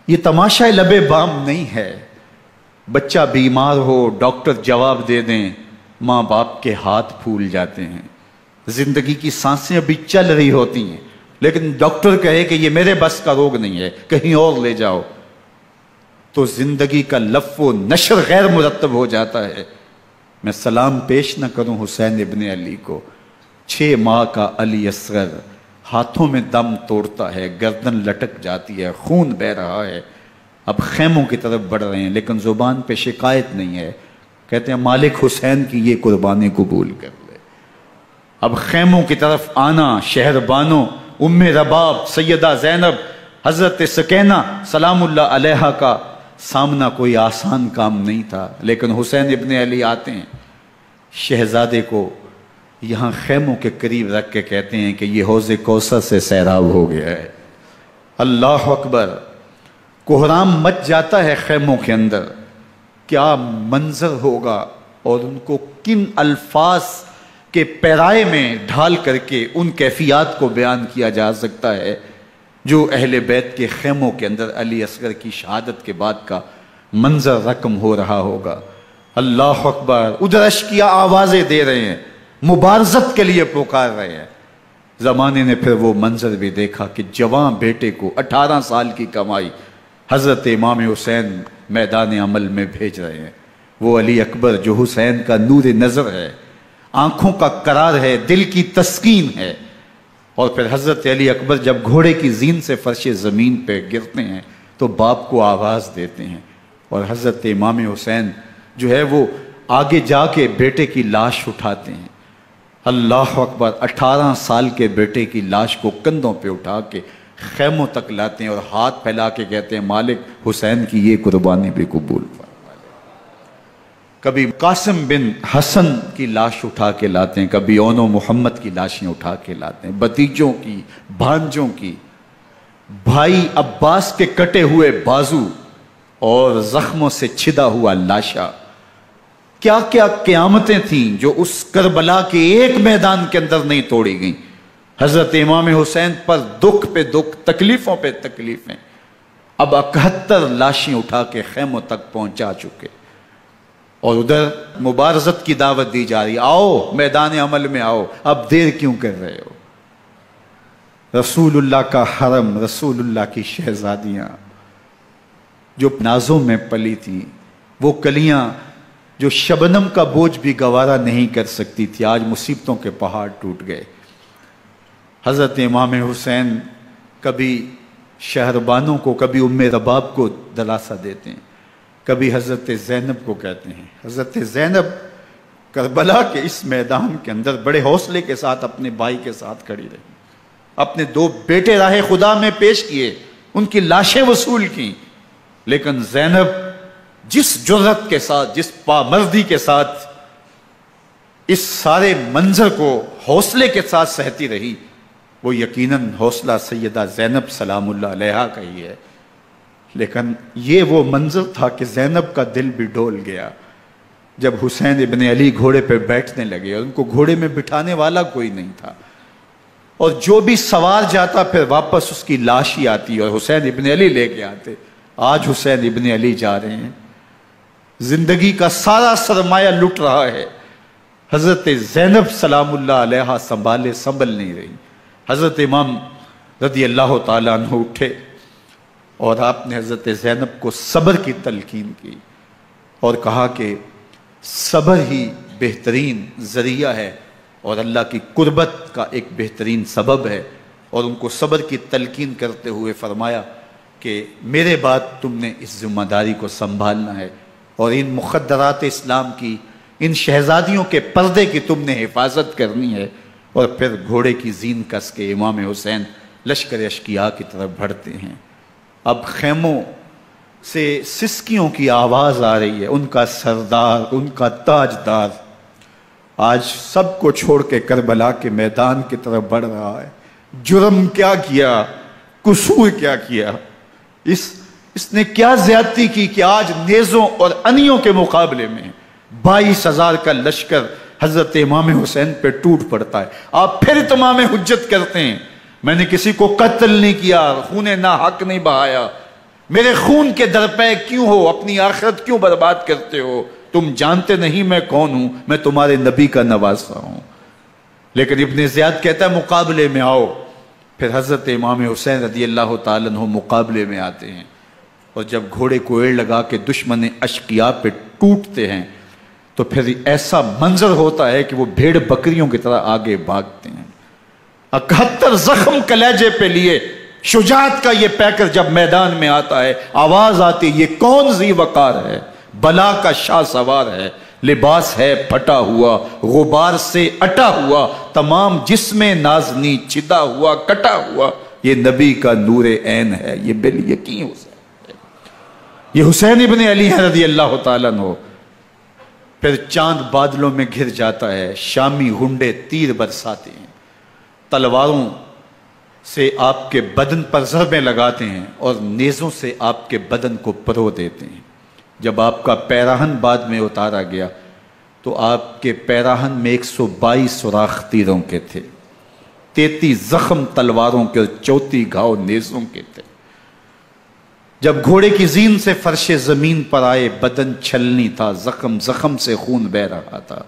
یہ تماشا لبے بام نہیں ہے۔ بچہ بیمار ہو، ڈاکٹر جواب دے دیں، ماں باپ کے ہاتھ پھول جاتے ہیں۔ زندگی کی سانسیں ابھی چل رہی ہوتی ہیں، لیکن ڈاکٹر کہے کہ یہ میرے بس کا روگ نہیں ہے، کہیں اور لے جاؤ، تو زندگی کا لف و نشر غیر مرتب ہو جاتا ہے۔ میں سلام پیش نہ کروں حسین ابن علی کو، 6 ماہ کا علی اصغر ہاتھوں میں دم توڑتا ہے، گردن لٹک جاتی ہے، خون بہہ رہا ہے، اب خیموں کی طرف بڑھ رہے ہیں، لیکن زبان پہ شکایت نہیں ہے، کہتے ہیں مالک حسین کی یہ قربانی قبول کر لے۔ اب خیموں کی طرف آنا، شہر بانو، ام رباب، سیدہ زینب، حضرت سکینہ سلام اللہ علیہا کا سامنا کوئی آسان کام نہیں تھا، لیکن حسین ابن علی آتے ہیں، شہزادے کو یہاں خیموں کے قریب رکھ کے کہتے ہیں کہ یہ حوض کوثر سے سیراب ہو گیا ہے۔ اللہ اکبر، کوہرام مچ جاتا ہے خیموں کے اندر، کیا منظر ہوگا، اور ان کو کن الفاظ کے پیرائے میں ڈھال کر کے ان کیفیات کو بیان کیا جا سکتا ہے جو اہل بیت کے خیموں کے اندر علی اصغر کی شہادت کے بعد کا منظر رقم ہو رہا ہوگا۔ اللہ اکبر، ادھر اشکیا آوازیں دے رہے ہیں، مبارزت کے لیے پکار رہے ہیں۔ زمانے نے پھر وہ منظر بھی دیکھا کہ جوان بیٹے کو 18 سال کی کمائی حضرت امام حسین میدان عمل میں بھیج رہے ہیں۔ وہ علی اکبر جو حسین کا نور نظر ہے، آنکھوں کا قرار ہے، دل کی تسکین ہے۔ اور پھر حضرت علی اکبر جب گھوڑے کی زین سے فرش زمین پہ گرتے ہیں تو باپ کو آواز دیتے ہیں، اور حضرت امام حسین جو ہے وہ آگے جا کے بیٹے کی لاش اٹھاتے ہیں۔ اللہ اکبر، 18 سال کے بیٹے کی لاش کو کندھوں پہ اٹھا کے خیموں تک لاتے ہیں اور ہاتھ پھیلا کے کہتے ہیں مالک حسین کی یہ قربانی بھی قبول فرما۔ کبھی قاسم بن حسن کی لاش اٹھا کے لاتے ہیں، کبھی اون و محمد کی لاشیں اٹھا کے لاتے ہیں، بھتیجوں کی، بھانجوں کی، بھائی عباس کے کٹے ہوئے بازو اور زخموں سے چھدا ہوا لاشا۔ کیا کیا قیامتیں تھیں جو اس کربلا کے ایک میدان کے اندر نہیں توڑی گئیں۔ حضرت امام حسین پر دکھ پہ دکھ، تکلیفوں پہ تکلیفیں۔ اب 71 لاشیں اٹھا کے خیموں تک پہنچا چکے، اور ادھر مبارزت کی دعوت دی جا رہی، آؤ میدان عمل میں آؤ، اب دیر کیوں کر رہے ہو۔ رسول اللہ کا حرم، رسول اللہ کی شہزادیاں جو نازوں میں پلی تھیں، وہ کلیاں جو شبنم کا بوجھ بھی گوارا نہیں کر سکتی تھی، آج مصیبتوں کے پہاڑ ٹوٹ گئے۔ حضرت امام حسین کبھی شہربانوں کو، کبھی ام رباب کو دلاسا دیتے ہیں، کبھی حضرت زینب کو کہتے ہیں۔ حضرت زینب کربلا کے اس میدان کے اندر بڑے حوصلے کے ساتھ اپنے بھائی کے ساتھ کھڑی رہی، اپنے 2 بیٹے راہ خدا میں پیش کیے، ان کی لاشیں وصول کی، لیکن زینب جس جرأت کے ساتھ، جس پامردی کے ساتھ اس سارے منظر کو حوصلے کے ساتھ سہتی رہی، وہ یقیناً حوصلہ سیدہ زینب سلام اللہ علیہا کا ہی ہے۔ لیکن یہ وہ منظر تھا کہ زینب کا دل بھی ڈول گیا جب حسین ابن علی گھوڑے پہ بیٹھنے لگے، اور ان کو گھوڑے میں بٹھانے والا کوئی نہیں تھا، اور جو بھی سوار جاتا پھر واپس اس کی لاش ہی آتی اور حسین ابن علی لے کے آتے۔ آج حسین ابن علی جا رہے ہیں، زندگی کا سارا سرمایہ لٹ رہا ہے، حضرت زینب سلام اللہ علیہا سنبھل نہیں رہی۔ حضرت امام رضی اللہ تعالیٰ عنہ اٹھے اور آپ نے حضرت زینب کو صبر کی تلقین کی اور کہا کہ صبر ہی بہترین ذریعہ ہے اور اللہ کی قربت کا ایک بہترین سبب ہے، اور ان کو صبر کی تلقین کرتے ہوئے فرمایا کہ میرے بعد تم نے اس ذمہ داری کو سنبھالنا ہے، اور ان مخدرات اسلام کی، ان شہزادیوں کے پردے کی تم نے حفاظت کرنی ہے۔ اور پھر گھوڑے کی زین کس کے امام حسین لشکر اشکیا کی طرف بڑھتے ہیں۔ اب خیموں سے سسکیوں کی آواز آ رہی ہے، ان کا سردار، ان کا تاجدار آج سب کو چھوڑ کے کربلا کے میدان کی طرف بڑھ رہا ہے۔ جرم کیا کیا، قصور کیا کیا، اس نے کیا زیادتی کی کہ آج نیزوں اور انیوں کے مقابلے میں 22,000 کا لشکر حضرت امام حسین پہ ٹوٹ پڑتا ہے۔ آپ پھر اتمام حجت کرتے ہیں، میں نے کسی کو قتل نہیں کیا، خون ناحق نہیں بہایا، میرے خون کے درپے کیوں ہو، اپنی آخرت کیوں برباد کرتے ہو، تم جانتے نہیں میں کون ہوں، میں تمہارے نبی کا نواسا ہوں۔ لیکن ابن زیاد کہتا ہے مقابلے میں آؤ، پھر حضرت امام حسین رضی اللہ تعالیٰ عنہ مقابلے میں آتے ہیں، اور جب گھوڑے کو ایڑ لگا کے دشمن اشقیاء پہ ٹوٹتے ہیں تو پھر ایسا منظر ہوتا ہے کہ وہ بھیڑ بکریوں کی طرح آگے بھاگتے ہیں۔ 71 زخم کلیجے پہ لیے شجاعت کا یہ پیکر جب میدان میں آتا ہے، آواز آتی، یہ کون ذی وقار ہے، بلا کا شاہ سوار ہے، لباس ہے پھٹا ہوا، غبار سے اٹا ہوا، تمام جسم نازنی چدا ہوا کٹا ہوا، یہ نبی کا نور عین ہے، یہ بال یقین حسین ہے، یہ حسین ابن علی ہے رضی اللہ تعالیٰ عنہ۔ پھر چاند بادلوں میں گھر جاتا ہے، شامی ہنڈے تیر برساتے ہیں، تلواروں سے آپ کے بدن پر ضربیں لگاتے ہیں اور نیزوں سے آپ کے بدن کو پرو دیتے ہیں۔ جب آپ کا پیراہن بعد میں اتارا گیا تو آپ کے پیراہن میں 122 سوراخ تیروں کے تھے، 33 زخم تلواروں کے اور 34 گھاؤ نیزوں کے تھے۔ جب گھوڑے کی زین سے فرش زمین پر آئے، بدن چھلنی تھا، زخم زخم سے خون بہ رہا تھا،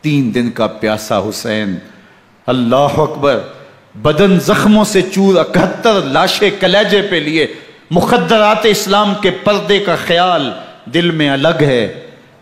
3 دن کا پیاسا حسین، اللہ اکبر، بدن زخموں سے چور، 71 لاشیں کلیجے پہ لیے، مخدرات اسلام کے پردے کا خیال دل میں الگ ہے،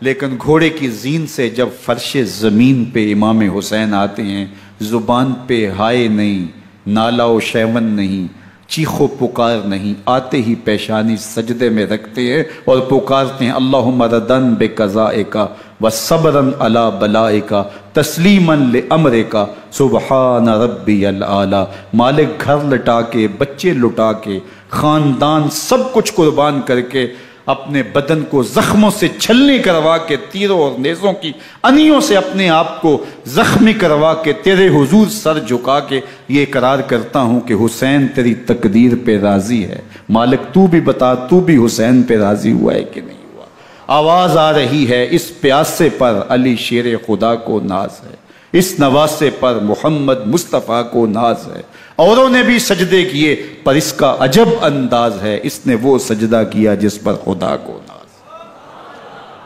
لیکن گھوڑے کی زین سے جب فرش زمین پہ امام حسین آتے ہیں، زبان پہ ہائے نہیں، نالا و شیون نہیں، چیخ و پکار نہیں، آتے ہی پیشانی سجدے میں رکھتے ہیں اور پکارتے ہیں اللہم ردن بقضائک وصبرن علی بلائک تسلیما لامرک سبحان ربی الاعلی۔ مالک گھر لٹا کے، بچے لٹا کے، خاندان سب کچھ قربان کر کے، اپنے بدن کو زخموں سے چھلنی کروا کے، تیروں اور نیزوں کی انیوں سے اپنے آپ کو زخمی کروا کے، تیرے حضور سر جھکا کے یہ اقرار کرتا ہوں کہ حسین تیری تقدیر پہ راضی ہے، مالک تو بھی بتا، تو بھی حسین پہ راضی ہوا ہے کہ نہیں ہوا۔ آواز آ رہی ہے، اس پیاسے پر علی شیر خدا کو ناز ہے، اس نواسے پر محمد مصطفیٰ کو ناز ہے، اوروں نے بھی سجدے کیے پر اس کا عجب انداز ہے، اس نے وہ سجدہ کیا جس پر خدا کو ناز۔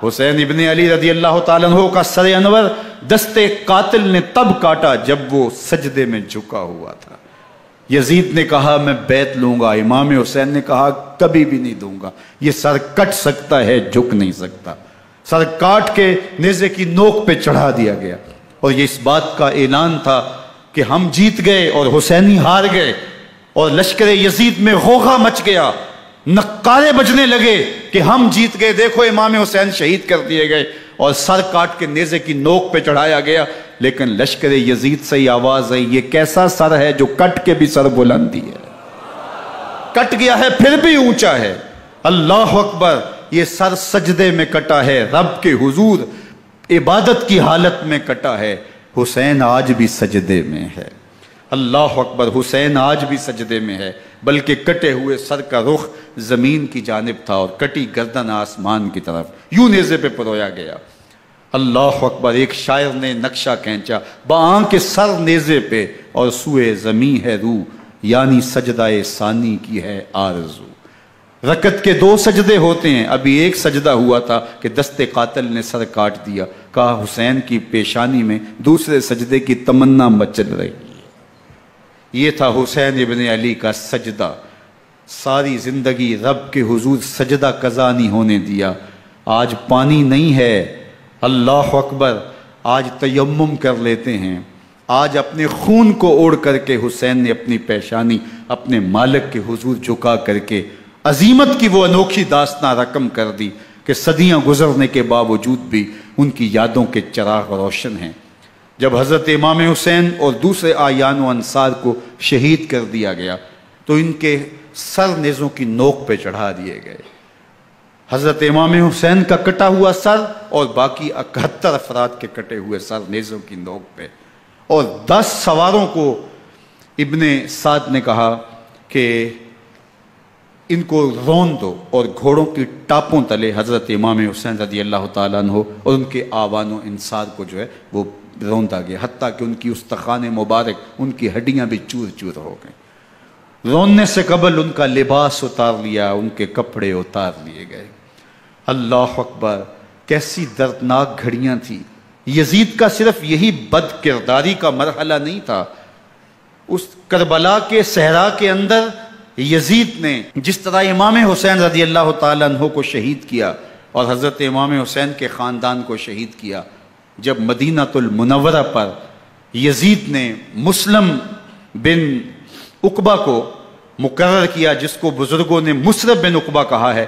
حسین ابن علی رضی اللہ تعالیٰ عنہ کا سر انور دستے قاتل نے تب کاٹا جب وہ سجدے میں جھکا ہوا تھا۔ یزید نے کہا میں بیعت لوں گا، امام حسین نے کہا کبھی بھی نہیں دوں گا، یہ سر کٹ سکتا ہے جھک نہیں سکتا۔ سر کاٹ کے نیزے کی نوک پہ چڑھا دیا گیا، اور یہ اس بات کا اعلان تھا کہ ہم جیت گئے اور حسینی ہار گئے، اور لشکر یزید میں غوغا مچ گیا، نقارے بجنے لگے کہ ہم جیت گئے، دیکھو امام حسین شہید کر دیے گئے، اور سر کاٹ کے نیزے کی نوک پہ چڑھایا گیا۔ لیکن لشکر یزید سے یہ آواز آئی، یہ کیسا سر ہے جو کٹ کے بھی سر بلندی ہے، کٹ گیا ہے پھر بھی اونچا ہے، اللہ اکبر، یہ سر سجدے میں کٹا ہے، رب کے حضور عبادت کی حالت میں کٹا ہے، حسین آج بھی سجدے میں ہے، اللہ اکبر، حسین آج بھی سجدے میں ہے، بلکہ کٹے ہوئے سر کا رخ زمین کی جانب تھا اور کٹی گردن آسمان کی طرف، یوں نیزے پہ پرویا گیا، اللہ اکبر۔ ایک شاعر نے نقشہ کھینچا، بآنکھ سر نیزے پہ اور سوئے زمین ہے روح، یعنی سجدہ ثانی کی ہے آرزو۔ رکعت کے 2 سجدے ہوتے ہیں، ابھی ایک سجدہ ہوا تھا کہ دست قاتل نے سر کاٹ دیا، کہا حسین کی پیشانی میں دوسرے سجدے کی تمنا مچل رہی ہے۔ یہ تھا حسین ابن علی کا سجدہ، ساری زندگی رب کے حضور سجدہ قضا نہیں ہونے دیا۔ آج پانی نہیں ہے، اللہ اکبر، آج تیمم کر لیتے ہیں، آج اپنے خون کو اوڑھ کر کے حسین نے اپنی پیشانی اپنے مالک کے حضور جھکا کر کے عظیمت کی وہ انوکھی داستان رقم کر دی کہ صدیاں گزرنے کے باوجود بھی ان کی یادوں کے چراغ روشن ہیں۔ جب حضرت امام حسین اور دوسرے آیان و انصار کو شہید کر دیا گیا تو ان کے سر نیزوں کی نوک پہ چڑھا دیے گئے، حضرت امام حسین کا کٹا ہوا سر اور باقی 71 افراد کے کٹے ہوئے سر نیزوں کی نوک پہ، اور 10 سواروں کو ابن سعد نے کہا کہ ان کو رون دو، اور گھوڑوں کی ٹاپوں تلے حضرت امام حسین رضی اللہ تعالیٰ عنہ اور ان کے آوان و انصار کو جو ہے وہ روندا گیا، حتیٰ کہ ان کی استخوان مبارک، ان کی ہڈیاں بھی چور چور ہو گئیں۔ روننے سے قبل ان کا لباس اتار لیا، ان کے کپڑے اتار لیے گئے۔ اللہ اکبر، کیسی دردناک گھڑیاں تھیں۔ یزید کا صرف یہی بد کرداری کا مرحلہ نہیں تھا، اس کربلا کے صحرا کے اندر یزید نے جس طرح امام حسین رضی اللہ تعالیٰ عنہ کو شہید کیا اور حضرت امام حسین کے خاندان کو شہید کیا، جب مدینہ المنورہ پر یزید نے مسلم بن عقبہ کو مقرر کیا، جس کو بزرگوں نے مصرف بن عقبہ کہا ہے،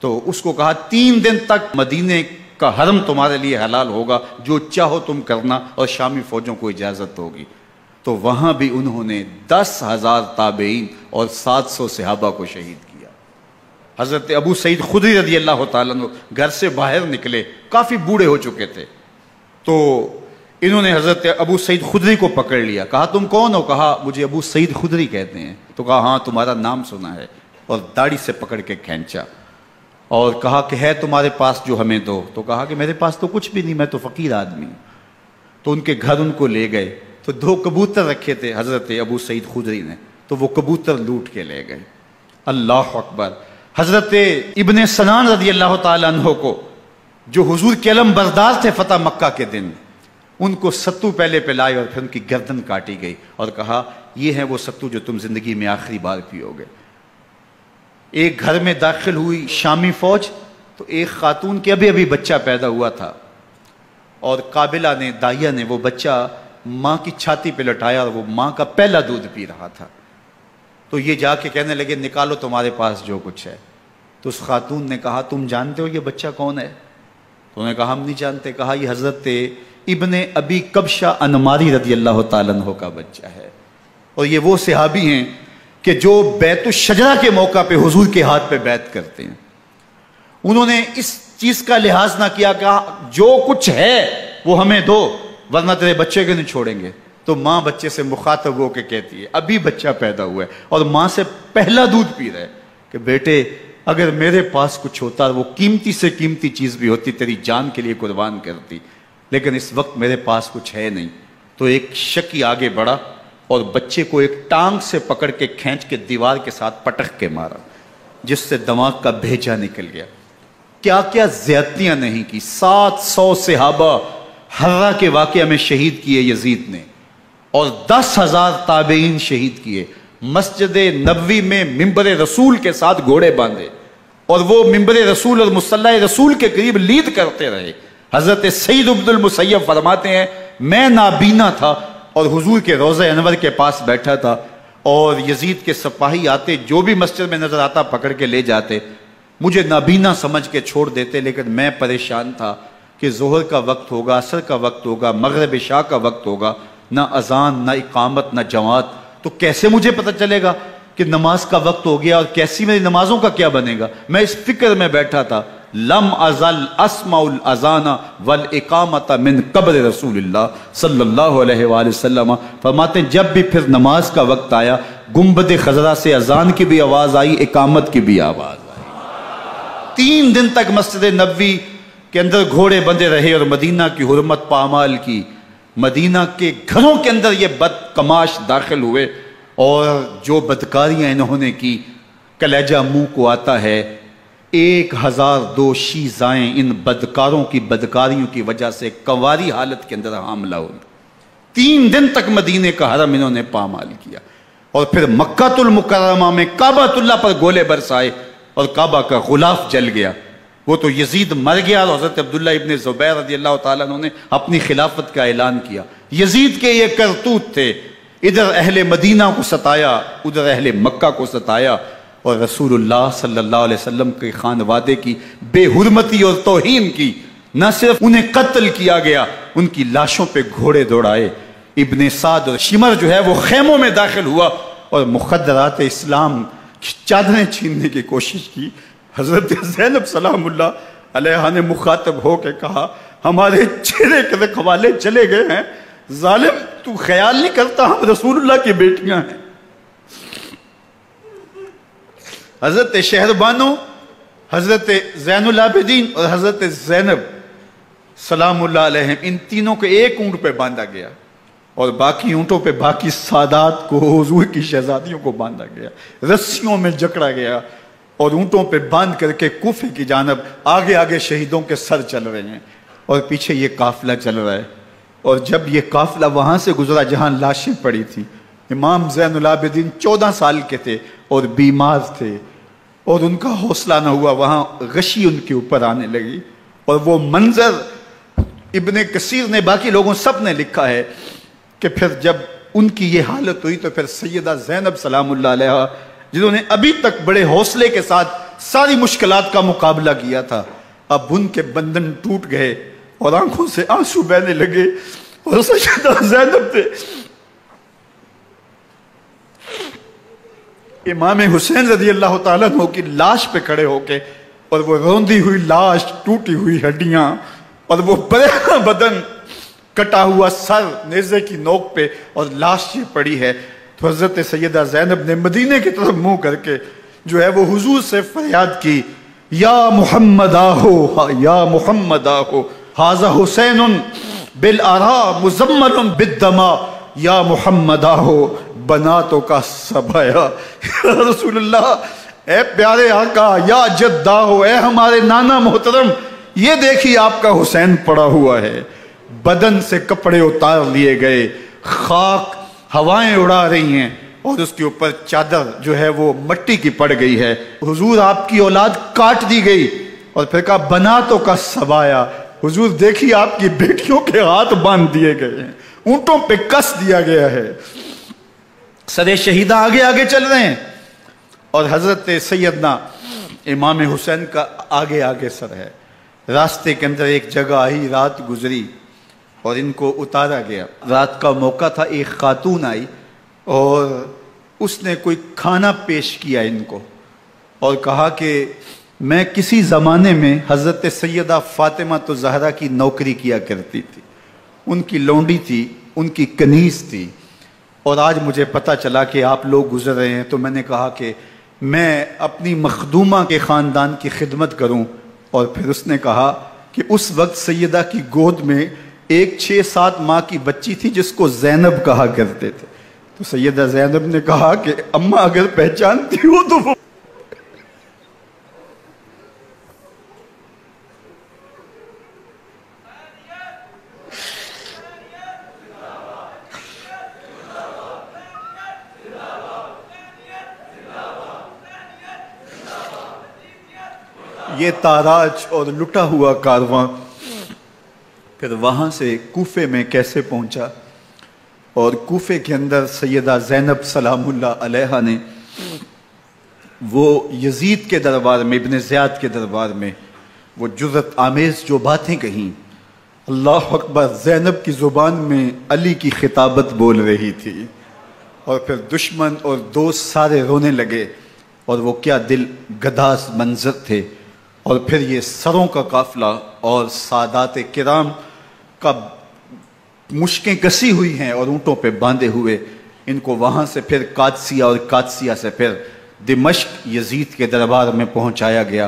تو اس کو کہا 3 دن تک مدینے کا حرم تمہارے لیے حلال ہوگا، جو چاہو تم کرنا، اور شامی فوجوں کو اجازت ہوگی۔ تو وہاں بھی انہوں نے 10,000 تابعین اور 700 صحابہ کو شہید کیا۔ حضرت ابو سعید خدری رضی اللہ تعالیٰ عنہ گھر سے باہر نکلے، کافی بوڑھے ہو چکے تھے، تو انہوں نے حضرت ابو سعید خدری کو پکڑ لیا، کہا تم کون ہو؟ کہا مجھے ابو سعید خدری کہتے ہیں۔ تو کہا ہاں تمہارا نام سنا ہے، اور داڑھی سے پکڑ کے کھینچا اور کہا کہ ہے تمہارے پاس جو ہمیں دو؟ تو کہا کہ میرے پاس تو کچھ بھی نہیں، میں تو فقیر آدمی ہوں۔ تو ان کے گھر ان کو لے گئے، تو 2 کبوتر رکھے تھے حضرت ابو سعید خدری نے، تو وہ کبوتر لوٹ کے لے گئے۔ اللہ اکبر۔ حضرت ابن سنان رضی اللہ تعالیٰ عنہ کو، جو حضور کے علم بردار تھے فتح مکہ کے دن، ان کو ستو پہلے پلائے اور پھر ان کی گردن کاٹی گئی اور کہا یہ ہے وہ ستو جو تم زندگی میں آخری بار پیو گے۔ ایک گھر میں داخل ہوئی شامی فوج، تو ایک خاتون کے ابھی بچہ پیدا ہوا تھا، اور قابلہ نے، دائیہ نے وہ بچہ ماں کی چھاتی پہ لٹایا، اور وہ ماں کا پہلا دودھ پی رہا تھا۔ تو یہ جا کے کہنے لگے نکالو تمہارے پاس جو کچھ ہے۔ تو اس خاتون نے کہا تم جانتے ہو یہ بچہ کون ہے؟ تو انہوں نے کہا ہم نہیں جانتے۔ کہا یہ حضرت ابن ابی کبشہ انماری رضی اللہ تعالیٰ عنہ کا بچہ ہے، اور یہ وہ صحابی ہیں کہ جو بیت الشجرہ کے موقع پہ حضور کے ہاتھ پہ بیعت کرتے ہیں۔ انہوں نے اس چیز کا لحاظ نہ کیا کہ جو کچھ ہے وہ ہمیں دو، ورنہ تیرے بچے کو نہیں چھوڑیں گے۔ تو ماں بچے سے مخاطب ہو کے کہتی ہے، ابھی بچہ پیدا ہوا ہے اور ماں سے پہلا دودھ پی رہا ہے، کہ بیٹے اگر میرے پاس کچھ ہوتا، وہ قیمتی سے قیمتی چیز بھی ہوتی، تیری جان کے لیے قربان کرتی، لیکن اس وقت میرے پاس کچھ ہے نہیں۔ تو ایک شکی آگے بڑھا اور بچے کو ایک ٹانگ سے پکڑ کے کھینچ کے دیوار کے ساتھ پٹک کے مارا، جس سے دماغ کا بھیجا نکل گیا۔ کیا کیا زیادتیاں نہیں کی۔ 700 صحابہ حرہ کے واقعہ میں شہید کیے یزید نے، اور 10,000 تابعین شہید کیے۔ مسجد نبوی میں ممبر رسول کے ساتھ گھوڑے باندھے، اور وہ ممبر رسول اور مصلی رسول کے قریب لید کرتے رہے۔ حضرت سعید عبد المسیب فرماتے ہیں میں نابینا تھا اور حضور کے روضہ انور کے پاس بیٹھا تھا، اور یزید کے سپاہی آتے، جو بھی مسجد میں نظر آتا پکڑ کے لے جاتے، مجھے نابینا سمجھ کے چھوڑ دیتے، لیکن میں پریشان تھا کہ ظہر کا وقت ہوگا، عصر کا وقت ہوگا، مغرب عشاء کا وقت ہوگا، نہ اذان نہ اقامت نہ جماعت، تو کیسے مجھے پتہ چلے گا کہ نماز کا وقت ہو گیا، اور کیسی میری نمازوں کا کیا بنے گا؟ میں اس فکر میں بیٹھا تھا۔ لم ازل اسمع الاذان والاقامت من قبر رسول اللہ صلی اللہ علیہ وآلہ وسلم۔ فرماتے ہیں جب بھی پھر نماز کا وقت آیا، گنبد خضرا سے اذان کی بھی آواز آئی، اقامت کی بھی آواز آئی۔ 3 دن تک مسجد نبوی کے اندر گھوڑے بندے رہے، اور مدینہ کی حرمت پامال کی۔ مدینہ کے گھروں کے اندر یہ بدکماش داخل ہوئے، اور جو بدکاریاں انہوں نے کی کلیجہ منہ کو آتا ہے۔ 1002 شیزائیں ان بدکاروں کی بدکاریوں کی وجہ سے کنواری حالت کے اندر حاملہ ہوئی۔ 3 دن تک مدینے کا حرم انہوں نے پامال کیا، اور پھر مکہ المکرمہ میں کعبہ اللہ پر گولے برسائے، اور کعبہ کا غلاف جل گیا۔ وہ تو یزید مر گیا، اور حضرت عبداللہ ابن زبیر رضی اللہ تعالیٰ عنہ نے اپنی خلافت کا اعلان کیا۔ یزید کے یہ کرتوت تھے، ادھر اہل مدینہ کو ستایا، ادھر اہل مکہ کو ستایا، اور رسول اللہ صلی اللہ علیہ وسلم کے خانوادے کی بے حرمتی اور توہین کی۔ نہ صرف انہیں قتل کیا گیا، ان کی لاشوں پہ گھوڑے دوڑائے۔ ابن سعد اور شمر جو ہے وہ خیموں میں داخل ہوا، اور مخدرات اسلام کی چادریں چھیننے کی کوشش کی۔ حضرت زینب سلام اللہ علیہ نے مخاطب ہو کے کہا ہمارے چہرے کے رکھوالے چلے گئے ہیں، ظالم تو خیال نہیں کرتا ہم رسول اللہ کی بیٹیاں ہیں۔ حضرت شہربانو، حضرت زین العابدین اور حضرت زینب سلام اللہ علیہم، ان تینوں کو ایک اونٹ پہ باندھا گیا، اور باقی اونٹوں پہ باقی سادات کو، حضور کی شہزادیوں کو باندھا گیا، رسیوں میں جکڑا گیا، اور اونٹوں پہ باندھ کر کے کوفے کی جانب آگے آگے شہیدوں کے سر چل رہے ہیں، اور پیچھے یہ قافلہ چل رہا ہے۔ اور جب یہ قافلہ وہاں سے گزرا جہاں لاشیں پڑی تھی، امام زین العابدین 14 سال کے تھے اور بیمار تھے، اور ان کا حوصلہ نہ ہوا، وہاں غشی ان کے اوپر آنے لگی، اور وہ منظر ابن کثیر نے، باقی لوگوں سب نے لکھا ہے کہ پھر جب ان کی یہ حالت ہوئی تو پھر سیدہ زینب سلام اللہ علیہا، جنہوں نے ابھی تک بڑے حوصلے کے ساتھ ساری مشکلات کا مقابلہ کیا تھا، اب ان کے بندھن ٹوٹ گئے اور آنکھوں سے آنسو بہنے لگے، اور سیدہ زینب تھے امام حسین رضی اللہ تعالیٰ عنہ کی لاش پہ کھڑے ہو کے، اور وہ روندی ہوئی لاش، ٹوٹی ہوئی ہڈیاں، اور وہ برینا بدن، کٹا ہوا سر نیزے کی نوک پہ، اور لاش یہ پڑی ہے، تو حضرت سیدہ زینب نے مدینے کی طرف منہ کر کے جو ہے وہ حضور سے فریاد کی، یا محمد آہو، یا محمد آہو، ھذا حسین بالآراء مزمل بالدماء، یا محمد آہو بناتوں کا سبایا۔ رسول اللہ، اے پیارے آقا، یا جد آہو، اے ہمارے نانا محترم، یہ دیکھیے آپ کا حسین پڑا ہوا ہے، بدن سے کپڑے اتار لیے گئے، خاک ہوائیں اڑا رہی ہیں، اور اس کے اوپر چادر جو ہے وہ مٹی کی پڑ گئی ہے، حضور آپ کی اولاد کاٹ دی گئی، اور پھر کہا بناتوں کا سبایا، حضور دیکھیے آپ کی بیٹیوں کے ہاتھ باندھ دیے گئے ہیں، اونٹوں پہ کس دیا گیا ہے، سر شہیدہ آگے آگے چل رہے ہیں، اور حضرت سیدنا امام حسین کا آگے آگے سر ہے۔ راستے کے اندر ایک جگہ آئی، رات گزری اور ان کو اتارا گیا، رات کا موقع تھا، ایک خاتون آئی اور اس نے کوئی کھانا پیش کیا ان کو، اور کہا کہ میں کسی زمانے میں حضرت سیدہ فاطمہ تو زہرا کی نوکری کیا کرتی تھی، ان کی لونڈی تھی، ان کی کنیز تھی، اور آج مجھے پتہ چلا کہ آپ لوگ گزر رہے ہیں، تو میں نے کہا کہ میں اپنی مخدومہ کے خاندان کی خدمت کروں، اور پھر اس نے کہا کہ اس وقت سیدہ کی گود میں ایک 6-7 ماہ کی بچی تھی جس کو زینب کہا کرتے تھے، تو سیدہ زینب نے کہا کہ اماں اگر پہچانتی ہو تو وہ یہ تاراج اور لٹا ہوا کارواں پھر وہاں سے کوفے میں کیسے پہنچا، اور کوفے کے اندر سیدہ زینب سلام اللہ علیہا نے وہ یزید کے دربار میں، ابن زیاد کے دربار میں وہ جرأت آمیز جو باتیں کہیں، اللہ اکبر، زینب کی زبان میں علی کی خطابت بول رہی تھی، اور پھر دشمن اور دوست سارے رونے لگے، اور وہ کیا دل گداز منظر تھے، اور پھر یہ سروں کا قافلہ اور سادات کرام کا مشکیں کسی ہوئی ہیں اور اونٹوں پہ باندھے ہوئے، ان کو وہاں سے پھر قادسیہ، اور قادسیہ سے پھر دمشق یزید کے دربار میں پہنچایا گیا،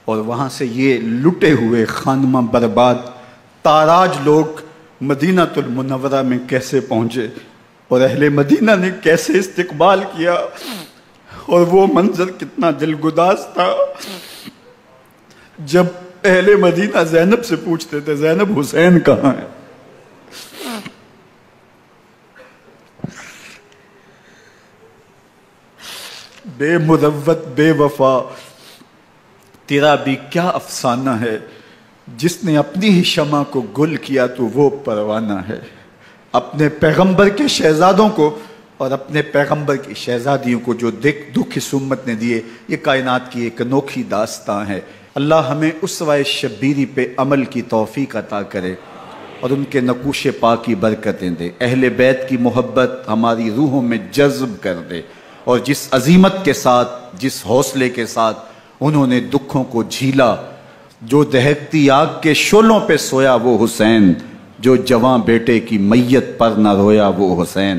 اور وہاں سے یہ لٹے ہوئے خانمہ برباد تاراج لوگ مدینہ المنورہ میں کیسے پہنچے، اور اہل مدینہ نے کیسے استقبال کیا، اور وہ منظر کتنا دلگداز تھا جب اہل مدینہ زینب سے پوچھتے تھے زینب حسین کہاں ہے؟ بے مروت بے وفا تیرا بھی کیا افسانہ ہے، جس نے اپنی ہی شمع کو گل کیا تو وہ پروانہ ہے۔ اپنے پیغمبر کے شہزادوں کو اور اپنے پیغمبر کی شہزادیوں کو جو دکھ اس امت نے دیے، یہ کائنات کی ایک انوکھی داستان ہے۔ اللہ ہمیں اسوہ شبیری پہ عمل کی توفیق عطا کرے اور ان کے نقوش پاک کی برکتیں دے، اہل بیت کی محبت ہماری روحوں میں جذب کر دے، اور جس عظیمت کے ساتھ، جس حوصلے کے ساتھ انہوں نے دکھوں کو جھیلا، جو دہکتی آگ کے شعلوں پہ سویا وہ حسین، جو جواں بیٹے کی میت پر نہ رویا وہ حسین،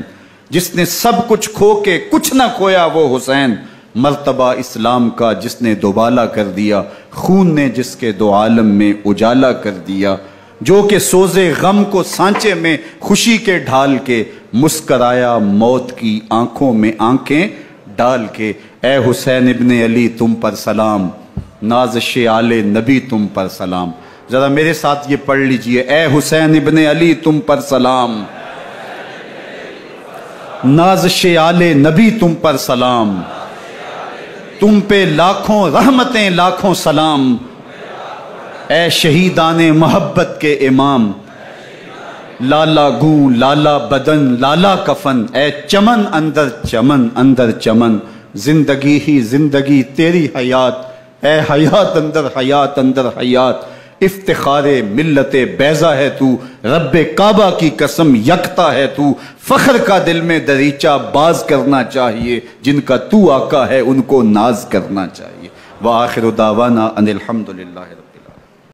جس نے سب کچھ کھو کے کچھ نہ کھویا وہ حسین، مرتبہ اسلام کا جس نے دوبالا کر دیا، خون نے جس کے دو عالم میں اجالا کر دیا، جو کہ سوزے غم کو سانچے میں خوشی کے ڈھال کے، مسکرایا موت کی آنکھوں میں آنکھیں ڈال کے۔ اے حسین ابن علی تم پر سلام، نازش آل نبی تم پر سلام۔ ذرا میرے ساتھ یہ پڑھ لیجئے، اے حسین ابن علی تم پر سلام، نازش آل نبی تم پر سلام، تم پہ لاکھوں رحمتیں لاکھوں سلام، اے شہیدان محبت کے امام، لالا گوں لالا بدن لالا کفن، اے چمن اندر چمن، زندگی ہی زندگی تیری حیات، اے حیات اندر حیات، افتخار ملت بیضا ہے تو، رب کعبہ کی قسم یکتا ہے تو، فخر کا دل میں دریچہ باز کرنا چاہیے، جن کا تو آقا ہے ان کو ناز کرنا چاہیے۔ وآخر دعوانا ان الحمدللہ۔